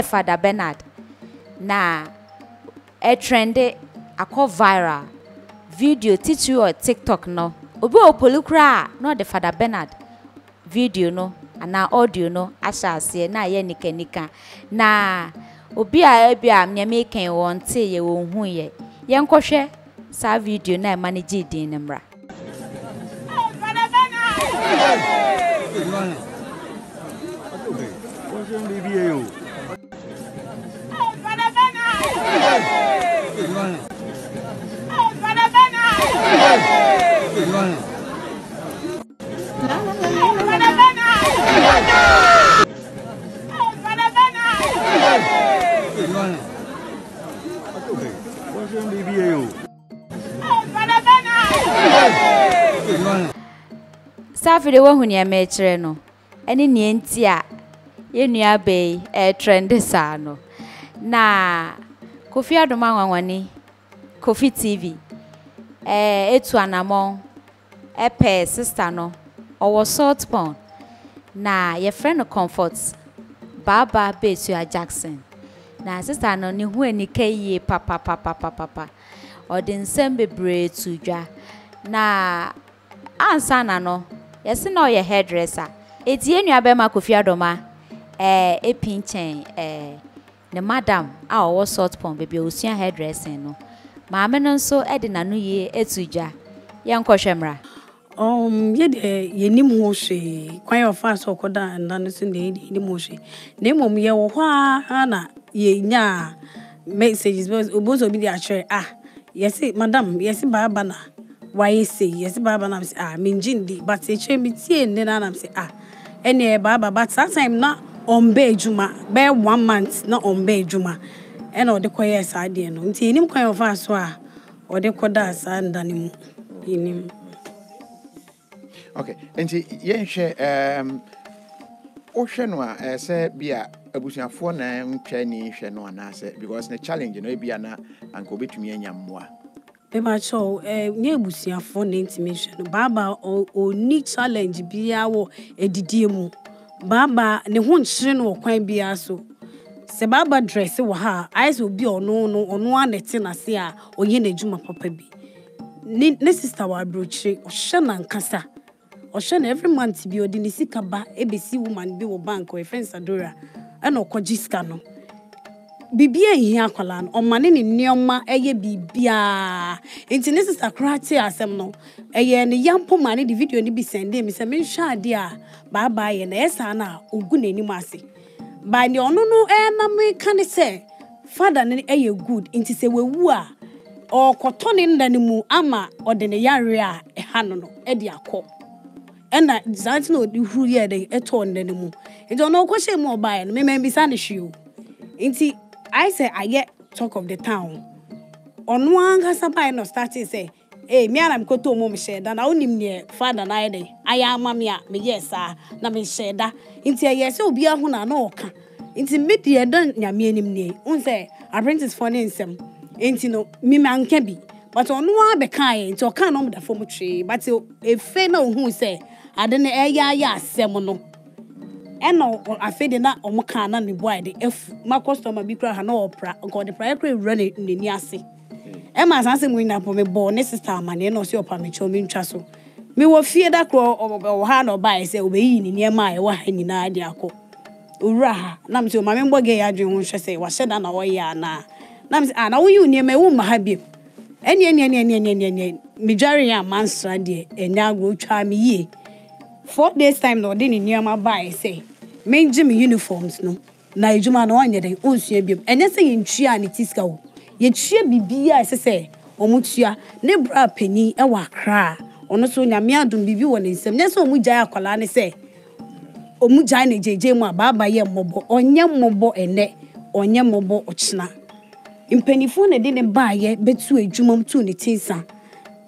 Father Bernard na trend akọ viral video teach you or TikTok no obi opolukra no the Father Bernard video no ana audio no ashase na ye nika na obi a bia me making won te ye won hu ye yenkohwe sa video na manage din nemra Safide wo hu ne me kire no ene ne nti a ye nua be trend sa no na Kofi Adoma wanwani Kofi TV etu anamon epe sister no owo salt pond na ye friend comfort baba betu a Jackson na sister no ni hu ani kai papa odin sembe bre tujwa na ansa na no yes no ye hairdresser etie nua be ma Kofi Adoma epinchen the madam our sort pond baby osuan hairdressing no maame no so Adina no ye etujwa yankohwemra ye de yenim ho hwe kwan of us okoda ndan so de yenim ho hwe na mom ye wo hwa na ye nya messages obozo bi dey share yes madam yes baba na why say yes baba na say minjindi but e che mi tie ne na say ene baba but that time na on be juma be 1 month na on be juma ene ode koye sa de no nti yenim kwan of us so ode koda sa ndan mu yenim. Okay, and yen share Oceanwa say bia abusuafo na ntwa ni hwe no anase because the challenge no bia na anko betumi anyammoa. Be ma cho nye abusuafo na intimation no baba o ni challenge bia wo edidie mu. Baba ne ho nkyere no kwan bia so. Se baba dress wo ha eyes obi ono anete na se a oye na djuma papa bi. Ne sister wa brochire o hye na nkasa. Ocean every month bi odi ni sika ba ebesi woman bi wo bank or friends adora ana okoji sika no bibia ehia akwala no omane ne nneoma eye bibia enti ne sister krati asem no eye ne yampo mane di video ni bi sende mi se me hwa ade a ba ye na esa na ogu nanim ase ba ne ono no na me kan se father ne eye good enti se wewu a okoto ne ndane mu ama ode ne yare a eha no e de akọ ena zanti no di hu ye de eto ndane mu enti ono ko she mu oba ye no me mbisa ne hwiu enti I say I get talk of the town ono anga sabai no starting say me ana mkoto mo me share da na onim ne father na ye de aya amame a me yes na me share da enti ye say obi ahu na oka enti media don nyame anim ne un say apprentice for nsem enti no me manka bi but ono abeka ye enti oka no mda fo twe but efe na ohu say ade na eya asem no eno afede na omuka na ne boy de f ma customer bi kra ha na opra god the prayer kra run ni ase e ma sanse mu ina po me bo ne sister amane no se opa me cho me ntwa so me wo fie da kro o ha na oba se obeyi ni niema e wa ha nyina ade akọ owura ha na me se o ma me mboge ya adwen ho hwe se wa hye da na wo ya na me se na wo yi niema e wo ma ha bi eni me jare ya mansra de enya agro twa me yie 4 days time no de ni niema buy say men gym uniforms no na ejuma no onye den onsua biem enye se ye ntwia ne tiska wo ye twia bibia se omutua ne bra pani e wa kra ono so nyame adom bibi wo ne nsem ne se omugya akwala ne se omugya ne jeje mu ababa ye mmobo onye mmobo ene onye mmobo ochina impenifo ne de ne baaye betu ejuma mtu ne tinsa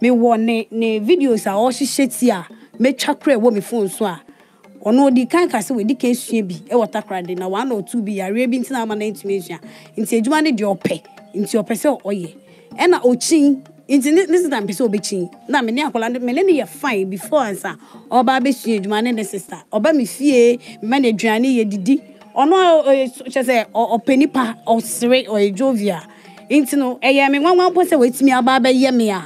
me wo ne videos a o hyehyeti a me twakra wo me phone so a ono di kan ka se we di ka sua bi e water de na 1 or 2 bi yare bi ntina ama na intimation nti ejuma ne de ope nti ope se oye e na ochin nti this time be se obechin na me ne akola me ne ye fine before answer oba be sua ejuma ne sister oba me fie me na aduane ye didi ono che se openipa osre o ejovia nti no eye me nwanwan po se wetimi aba ba ye me a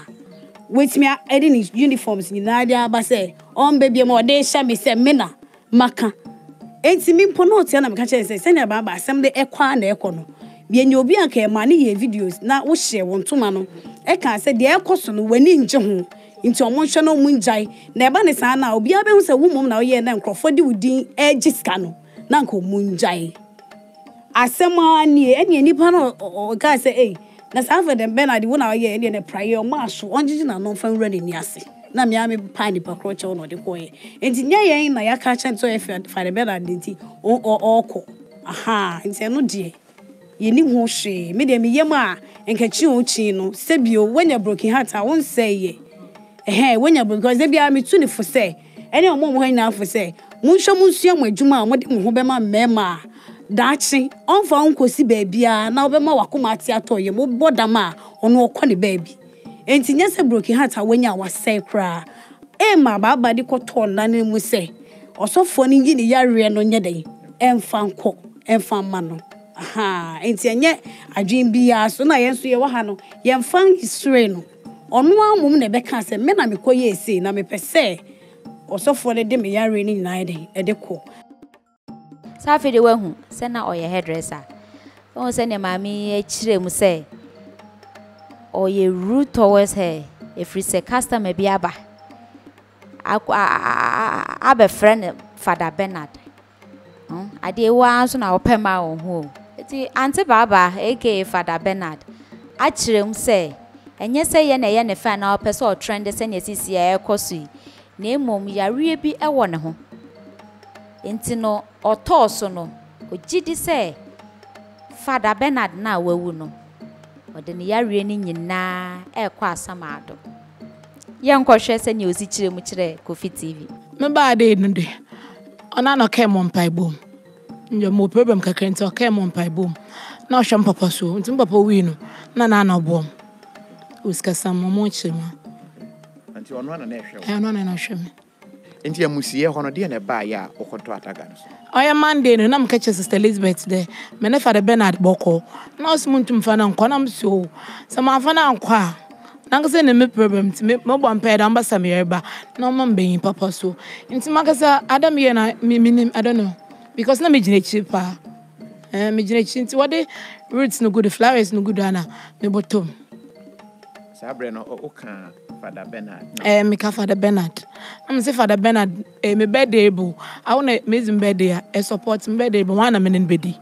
wait me in uniforms in Nadia Basse, on baby more day shall be said Mena, Maka. Ain't me pronote and I'm catching send about some the equine econo. Bien you'll be a money videos, not what share one to mano. Eka said the air custom when in John into emotional moonjai, never is now be able to a woman now here and Crawford would deem edges cano, Nanko moonjai. As someone near any panel or guy say, eh. That's after them Bernard won our year in a prior marsh, one didn't know from running yassi. Na miami piney per crotch on the boy. And in ya na ya catch and so if you find a Bernard dinty or aha, and say no dear. Ye need more she, medium yama, and catch you chino, Sebio, when you're broken heart, I won't say ye. Eh, when you're because they be army 20 for say, any more now for say, Musha Musiam with Juma, what Hobema mema. Dachi, on for Uncle Si baby, now be more wakumati atoye, mo bodama, on no quality baby. And Tinyasa broken heart when ya was say cry. Emma, baba di koton, nani mu say, or so funny in the yari no yede, and fan cook, and fan mano. Aha, and Tianya, I dream be as soon I answer your wahano, yan fan his reno. On one woman, a becker said, men I me quay say, na me per se, or so for the demi yari in night, a deco. Safi de wehu sena oye hairdresser. Don't send your mommy a chile say or ye rude towards her if it's a customer be aba. I be friend Father Bernard. I did once on our pema on who. It's Auntie Baba, aka Father Bernard. I chile say, and yes, say yen a fan our person trend send your CCA cosi. Name mum ya be a one home. Intino or torso no, o jidi say Father Bernard na wewu no. O de ya reni nyina e kwa samado. Yan ko hwe se ne osi mu kire Kofi TV. Me ba de no de. Ona no ke mo mpai bom. Nje mo problem kakra nti o ke mo mpai bom. Na o hwem papa so, nti papa wi no na na bom. Uska sam mo chima. Anti ono na hwe. Ono na hwe. Inti ya musiye hono de na ba ya okonto ataga no so. Oya Monday no na mkache Sister Elizabeth de. Me ne Father Bernard boko. Na osmuntu mfana nkwa na mso. Sama mfana nkwa. Na ngase ne me problem ti me bo ampa da mbasa me yerba. Na mo mbeyin papa so. Nti makasa Adam ye na me I don't know. Because na me gine chipa. Me gine chinti wade roots no good, flowers no good ana. Me bottom. Sabre no oka Father Bernard. Me ka Father Bernard. I'm say Father Bernard me birthday bu. I want to amazing birthday e support me birthday bu wana me nbedi.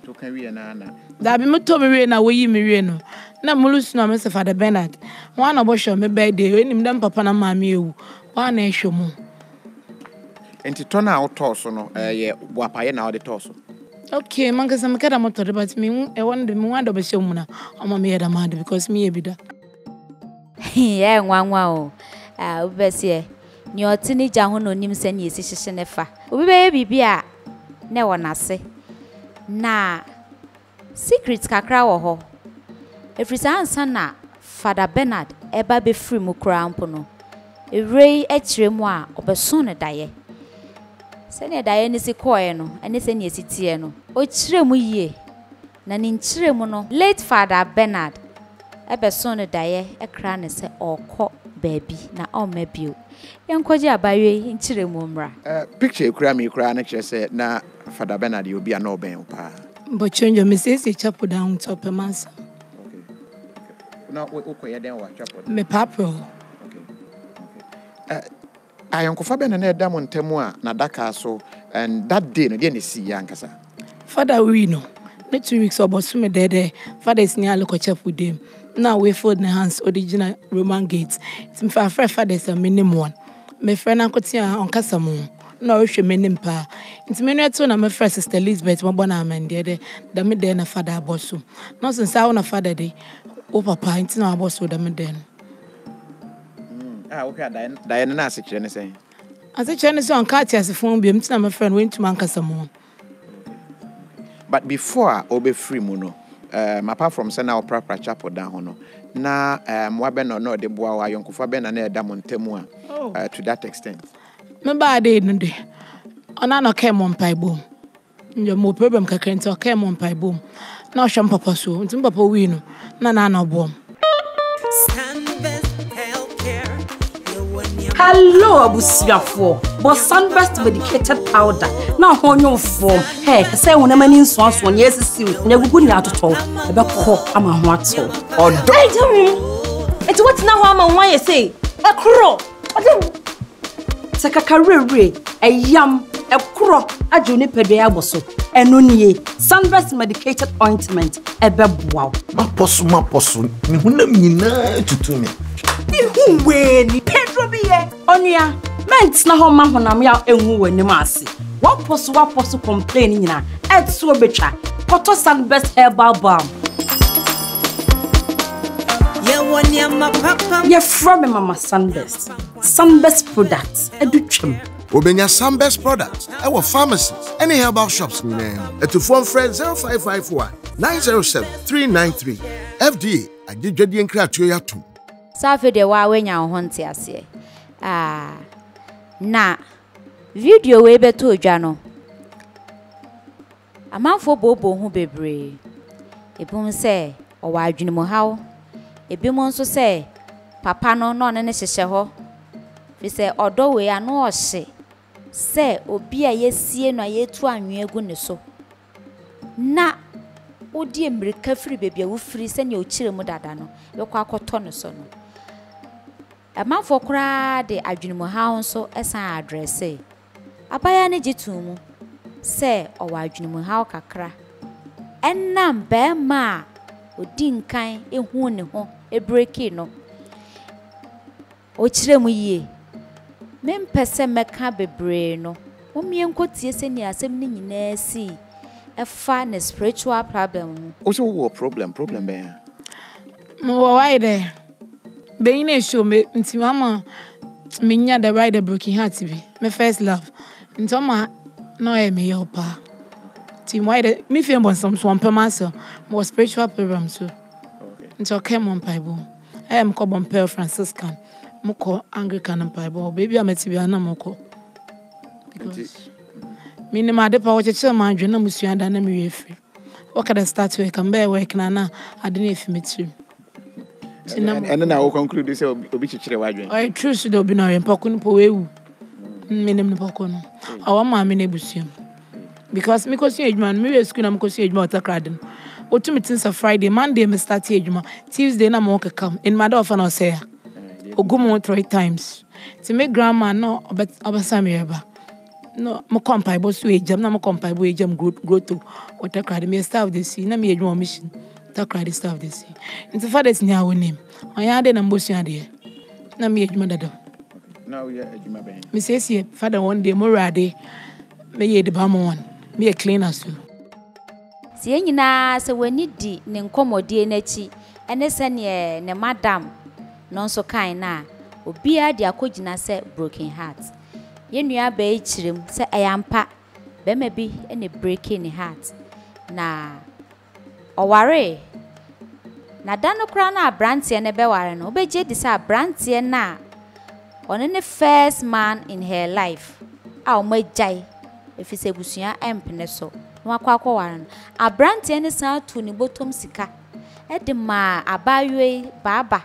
To kan wi na na. Da bi me to me wi na wo yi me wi no. Na mulus no me say Father Bernard. Wana bo show me birthday enim dem papa na mama ewu. Wana e show mu. Enti to na auto no ye wapaye na ode to so. Okay, man kasa me kada motor but me e won de me wanda be show mu na. Oma me yeda mad because me e bi da. Yeah, nwanwa o. Obese ni otini ja ho no nim se ni esi hyehye ne fa. Obi be bibia na e wonase. Na secret kakra wo ho. Efrisa ansa na Father Bernard eba be free mu kra mpo no. Ewrei akire mu a obeso ne daye. Se ne daye ni si koe no, ene se ni esi tie no. O kire mu yie. Na ni nkire mu no, late Father Bernard ebeso ne daye ekra ne se okọ baby na o mabio. Yenkoje abaye nkire mu mra. Picture ekura me ekura na kire se na Father Bernard you be an oben pa. But change your message chapel down top mansa. Okay. Now we den wa chapel. Me papa. Okay. Ayonkofa be na eda mo ntemu a na daka so and that day no dey na si yankasa. Father we know. Me 2 weeks obosu me there. Father is near local chapel dem. Now we fold the hands original Roman gates. It's my father is a minimum one. My friend Uncle on Kasapreko. No, we should mean pa. It's me not to my friend Sister Elizabeth. My bona man there. The me there na father abosu. No since I want a father day. Oh papa, it's no abosu the me then. Okay, Diana na se kire ne say. As a Chinese on Katia as a phone be na my friend went to Kasapreko. But before obe free mu no. Apart from sena opera chapel down hono na wabe no de boa wa yonkofa be na eda mo ntemu a to that extent me ba de no de ona no ke mo mpai bom nje mo problem kakra nti o ke mo mpai bom na o hwam papa so nti papa wi no na bom Hello, Abusiafo. But sunburst medicated powder. Now, on your form. Hey, say when a man in swans one years is still never good out at all. About cock, I'm a what so. Or don't. It's what now I'm on why you say. A crow. Take a career, a yam, a crow, a juniper beaboso, and nunye, sunburst medicated ointment, a bebwao. My possum, to me. Ni Pedro biye onia ments na ho ma honam ya enwu wani maase waposo complain nyina etso betwa koto sunbest herbal balm ye woni ama papa ye from mama sunbest products edutwem Obenya Sunbest products our pharmacies any herbal shops to phone friend 0554 907 393 FDA agidwadi enkratio ya tu. Safi de wa wenya honte ase. Na video we beto odwa no. Amanfo bobo hu bebre. Ebum se o wa adwinimo hawo. Ebim nso se papa no no ne hyehye ho. Fi se odo we ano o hye. Se obi a yesie no yetu anwe egu ne so. Na odi emirika firi bebia wo firi se ne o kire mu dada no. Yekwa akoto no so no. Amanfo kura de adwinimo hawo nso esan address e. Abaya ne gitumu se o wa adwinimo hawo kakra. Enam be ma odi nkan ehu ne ho ebreki no. O kire mu yie. Mempese meka bebre no. Omie nkotie se ni asem ni nyina si. Efa ne spiritual problem. Also what problem be. Mo why there? Being show me nti mama minya the right the broken heart be. My first love. Nti mama no e me yopa. Team why the me feel bon some swamp myself. More spiritual program so. Okay. Nti came on Bible. I am called on Pearl Franciscan. Moko Anglican and Bible. Baby I'm to be an moko. Because minima de power to man juna musu and me free. What can I start to come bear work na Adina if me too. And then I will conclude this obi chire wadwen. I true so do be no empokun po wewu. Minim pokun. Awa ma me na busuam. Because me kosi ejuma me school na me kosi ejuma otakraden. Otumi tinsa Friday, Monday me start ejuma. Tuesday na mo come. In my door for no say. Ogumo 3 times. To make grandma no obasami eba. No mo kompai bo su ejam na mo kompai bo ejam grow to otakraden me staff this na me ejuma mission. Takrade staff this. Into fathers ni awo name. Oyade na mbosu ade. Na me ejuma dado. Now we ejuma ben. Me say father one day mo rade me ye de ba mo one. Me a cleaner so. Sie nyina se wani di ne nkomodie nachi ene se ne madam no so kan na obi a di akogina se broken heart. Ye nua ba e chirem se ayampa be ma bi ene breaking heart. Na oware na dano kra na abrantie ne be ware no obeje di sa abrantie na one ne first man in her life a o majai efise busua empene so no akwa ware no abrantie ne sa to ni bottom sika edema abaywe baba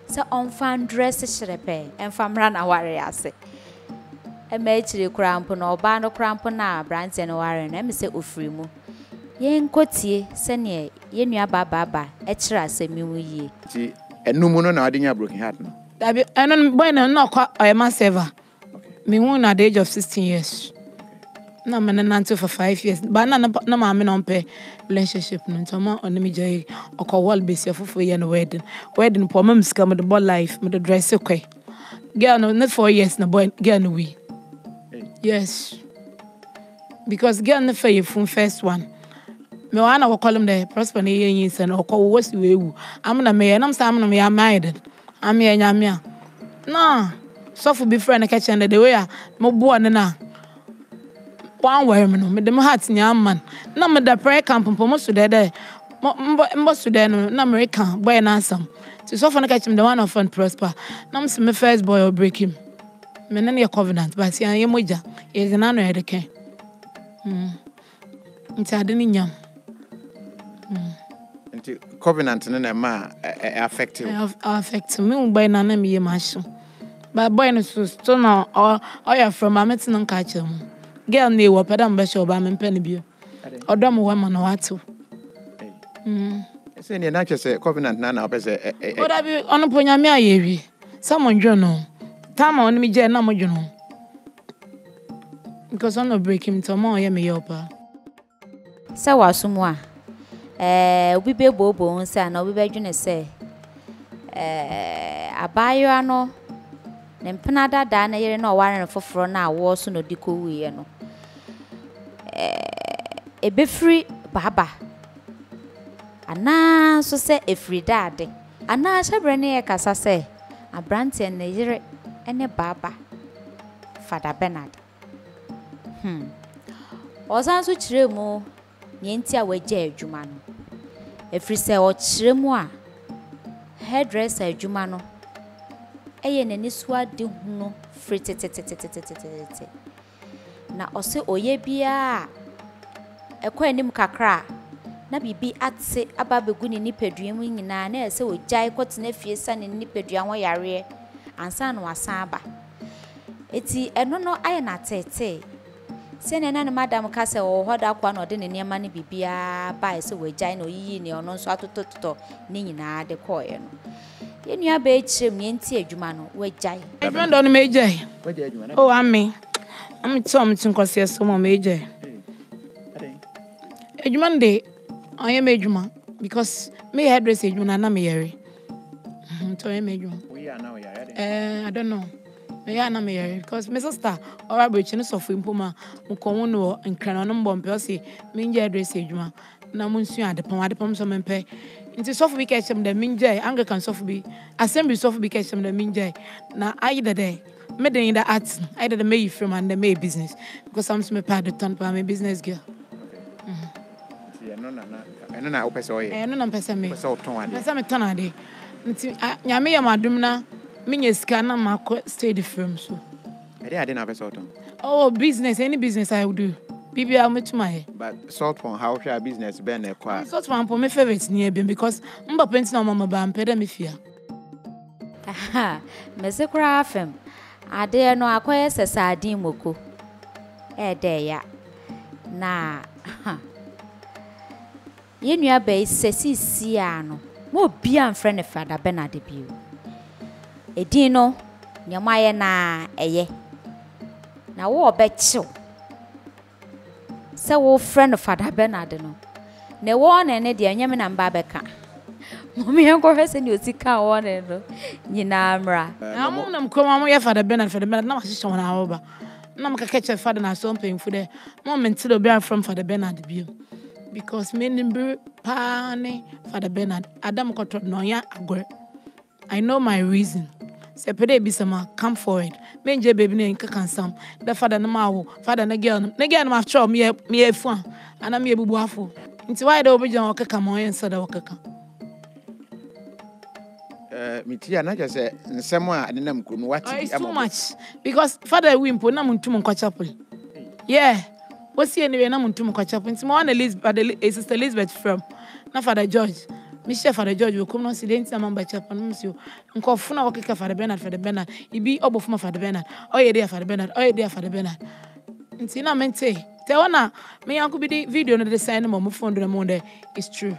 se onfan dress hyerepe enfamra na ware ase emechire krampo na oba no krampo na abrantie ne ware no emse ofrimu yen kotie sene ye nua baba e kira asemimu yie ti enumu no na Adina broken heart no dabi enon boy na no kwa oyema server me hu na the age of 16 years na man nanto for 5 years ba na ma me no pe relationship no ntoma onimi jai okọ wall base afofo ye no wedding po mam scam the ball life me the dress okay girl no not 4 years na boy girl no we yes because girl no fair from first one me wana ko kolum de prosper ne yen yin sen okọ wosi wewu amna me nam sa amna me ya minded am ye nyamia na so for be friend catch and the way mo bo ne na one way me no me dem heart nya man na me da prayer camp mo so de mbo so de no na America boy na ansam so so for na catch me the one of friend prosper na me first boy or break him me na ne covenant but ya ye moja e na no e de ken nti ade ni nyam nti covenant na ma affect you affect me by na me ye maso But boy no so now or you from my meeting on catch him. Girl ne wo peda mbesho ba me mpani bio. Odo mo wa ma no wato. Say ne na say covenant na opese Oda bi ono ponya me ayewi. Someone jono. Tama on me je na mo jono. Because I'm not breaking to more me yopa. Sa wasumwa. Obi be bobo nsa na obi be dwene say abayo ano ne mpena dada na yere na oware foforo na awo so no diko wiye no ebefri baba ana so se efri dade ana hyebre ne ye kasa se abrante ne yere ene baba Father Bernard osan so kire mu ne ntia wagya adwuma no efri se o kire mu a hairdresser adwuma no eye nani soa de huno fritetetetetetetete na ose oye bia ekwa anim kakra na bibi ate ababegu ni nipadua mu nyina na ese ojai kotena fie sa ni nipadua ho yare ansa no asan aba eti eno no aye na tete se ne na madam ka se o hoda kwa no de ne niam ne bibia ba ese ojai na oyiyi ne ono nso atototo ni nyina de koye no yenua ba echirem ne nti adwuma no wajai friend on me jai oh I'm Tom Tinkosia so mo me jai adwuma de I am adwuma because me hairdresser adwuma na me yare to am adwuma we are now yare I don't know me ya na me yare because my sister or abrechi no sofo impoma mkonwo no nkran no mbompe o se me nje hairdresser adwuma na munsu adepom so mempe nti sofo bi kechem da minjai Anglican sofo bi assembly sofo bi kechem da minjai na either day me dey the arts either the may from and the may business because I'm me part the ton for my business girl eno na opese oye eno na pese me pese oton ade pese me ton ade nti nyame ya madum na menye sika na makọ stay from so ade na pese oton oh business any business I will do Bibi I'll meet my but salt pon how share business ben e kwa salt pon my favorite near bin because mba penti na mama ba mpede me fia me se kra afem ade no akoye sesa adin moko de ya na yenua be sesi sia no mo bia mfre ne Father Bernard bio edin no nyamaye na eye na wo be chill se wo friend Father Bernard no ne wo ne de anyame na mba beka mommy enko hwese ni osika wo ne no nyina amra amu na mkoma mo ye Father Bernard na ma hyehyɛ wona awoba na maka catch Father na so mpemfu de moment do be from Father Bernard bio because me nimbe pane Father Bernard Adam kotro no ya agore I know my reason se pede bi sama come forward menje baby ne nka kansam the Father na mawo Father na girl na ma cho me efu ana me ebubu afo nti why do obejan okeka mo yen so da okeka mitia na jese nsem a Adina mkunu wati it's too much because Father we impo na muntu mko chapel yeah what's anyway na muntu mko chapel nti mo wana Sister Elizabeth from na Father George Michelle Father George we come no silent na mamba chapel no msio nko funa okeka Father Bernard ibi obofuma Father Bernard oye dey Father Bernard nti na mente te wana me yanku bi di video no de sign mo phone do mo de it's true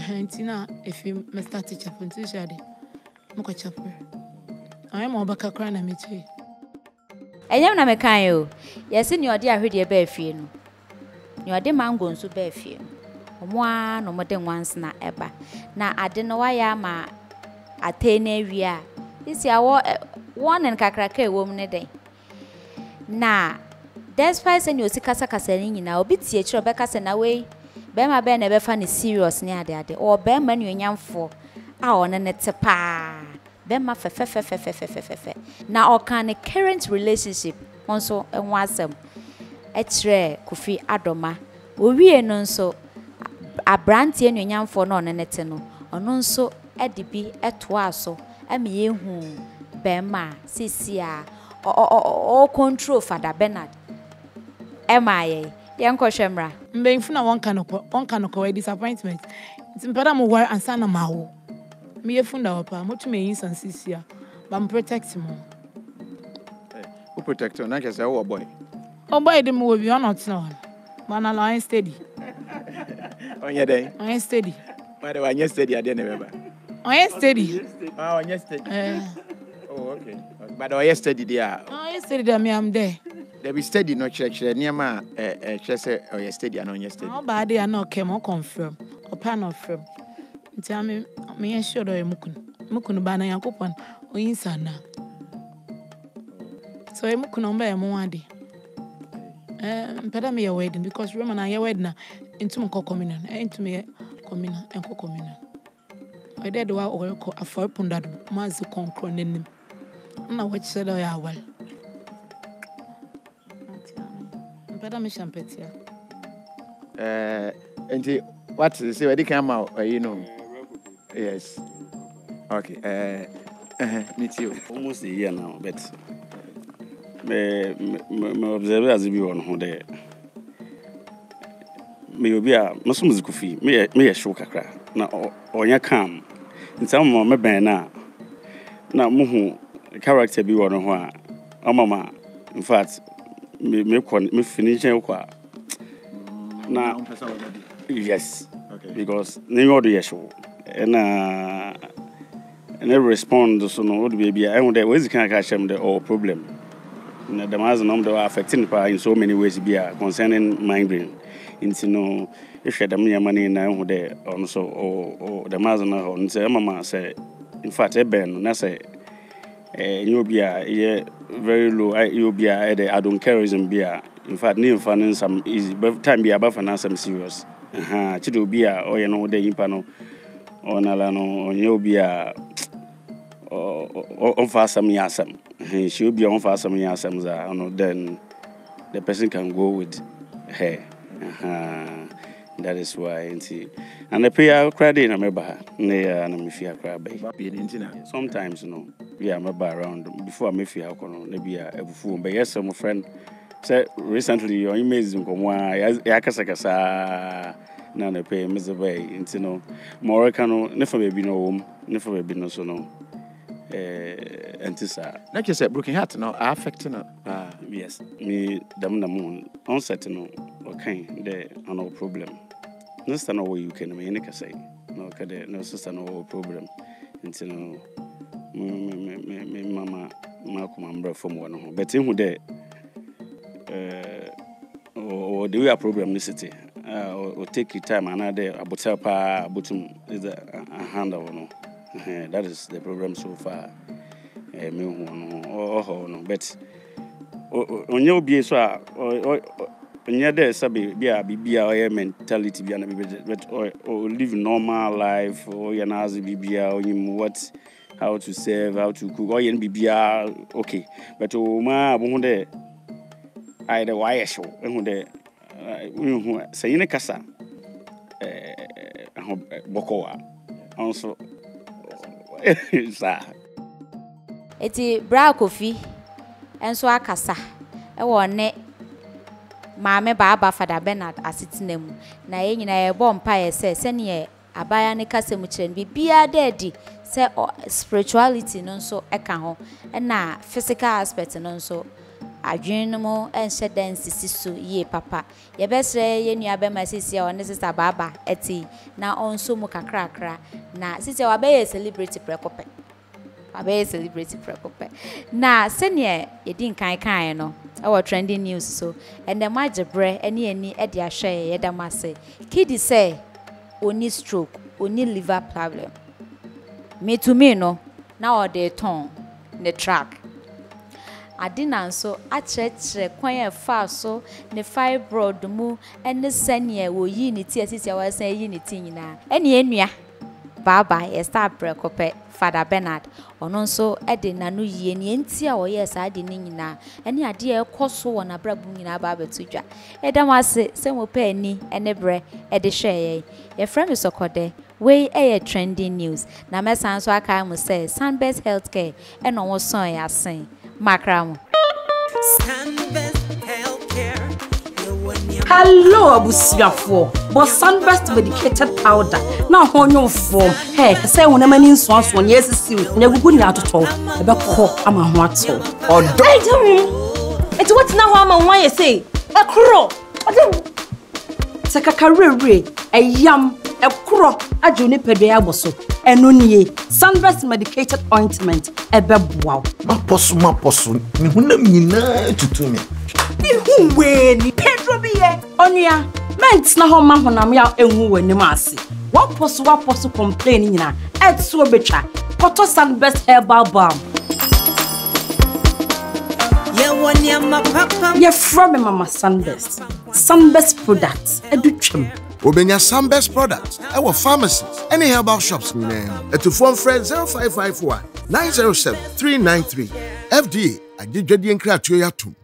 nti na if you me start chapel nti shade mo ko chapel I am obaka kra na meche enyam na mekan yo yesi ni odi ahwede ba afie no ni odi mango nso ba afie omoa no mode once na eba na ade no waya ma atena awia isi awo one nkakraka ewom ne den na despite say ni osikasa kasa ni nyina obi tie kire obeka se na we be ma be na be fa ni serious ni ade o be ma ni onyamfo a one ne tepa be ma fe na o kan current relationship onso enwo asem e kire Kofi Adoma owie no nso abrante enuanyamfo no ne nete no ono nso edibi etoa so ame yehu be ma sisia o control Father Bernard emaye yenko hwemra mbenfu na one kanoko disappointment ntimpada mo war ansa na mawo me yefunda opa motu me yin sansisia I'm protecting him. Who protect you? Not just a boy. Oh, boy, the movie, you're not known. Man, I ain't steady. On your day? I ain't steady. By the way, you're steady, I didn't remember. I ain't steady. Oh, you're steady. Oh, okay. But I steady there. I ain't steady, I'm there. They be steady, no church. Near my church, oh, you're steady, and on your steady. Oh, but I not came or confirm or pan of firm. Tell me, me sure that Mukun Bana Yakupon or Insana. So I'm Mukun by a moadi. Better me a wedding because Roman I wedding into my communion, into me communion and co-communion. I did what a 4 pound mazu concron in him. Now, which said I well. Better me champagne. And what is it? Come out, you know. Yes. Okay. Me too. Almost a year now, but me observe as if you on who there. Me will be a Muslim coffee. Me a show kakra. Na or ya calm. In some more me bena. Na muhu character be one who. Oh mama. In fact, me finish kwa. Na yes. Okay. Because you order your show. And never respond so no baby I want that ways can catch them the all problem. The mass number affecting in so many ways be concerning migraine. Into no if you had the money now there also or the mass on say mama say in fact a ben na say you be a very low you be a I don't charism be in fact new finance some easy but time be above and some serious chido be a or you know the impano on alano on you be a on fast some yasam. She will be on fast some yasam. Then the person can go with her. That is why. And the prayer credit in a member. Sometimes, you know, we are member around before I may feel maybe a fool. But yes, some friend said recently your image in Komwa, Yakasakasa. Nana pay Mr. Bay, into no more cano, never be no home, never be no so no. Antisa. Like you said, broken heart now, affecting yes, me damn the moon, uncertain, okay, there are no problem. No stand away you can make a say. No, no sister, no problem. Into no, Mamma, Malcolm, and Bra from one, but in who there, or do we have problem, city? Or take your time another about help bottom is a handle no. That is the problem so far. Me no but on your be so or near there sabi be a mentality be but or live normal life or your nazi be or what how to serve, how to cook or be okay. But ma bon there I the wire show and there say in a casa Bokoa also eti bra kofi enso akasa e wonne maame baba Father Bernard asitinem na ye nyina ye bompa ye se ne abaya ne kasa mu kire bibia dedi se spirituality no nso eka ho na physical aspect no nso adwenmo enhye dance siso ye papa ye besre ye nua be ma sisi ya one sister baba eti na onso mu kakrakra na sisi wa be ye celebrity prekope abe celebrity prekope na sene ye din kan no our trending news so and the majebre eni e de ahwe ye da mase KiDi say oni stroke oni liver problem me to me no na o de ton the track Adina so achechre kwan e fa so ne fibroid mu ene sane wo yi ni ti asisi wa san yi ni ti nyina ene enua baba e start prekope Father Bernard ono nso e de nanu yie ni enti a wo ye sa de ni nyina ene ade e koso wona brabu nyina ba betudwa e da mase se mo pa ani ene bre e de hwe ye frame sokode we e trending news na mesan so aka mu say Sunbest Healthcare e no wo son ya sen Macram. Spade Healthcare, the one you Hello, abusiafo. But sunburst medicated powder. Now on your form. Hey, say when a man in swans one yes is you. Never good out at all. About call I'm a what so. Or don't tell me. It's what now I'm a why you say. A crow. Sakakarere, a yam, a crow, a juniper beaboso. And only sunburst medicated ointment. A bebwao. Ma posso. Nina to me. Who when Pedro be Onia, men's na home man when I'm out and who when the massy. What possible complaining na at so betra. What was sunburst herbal balm? You're from Mama Sunburst. Sunburst products, a dutrim. Obenya Sunburst products, our pharmacies, any herbal shops in name. To phone friend 0551 907 393. FDA, I did Jedi and Kratio Yatum.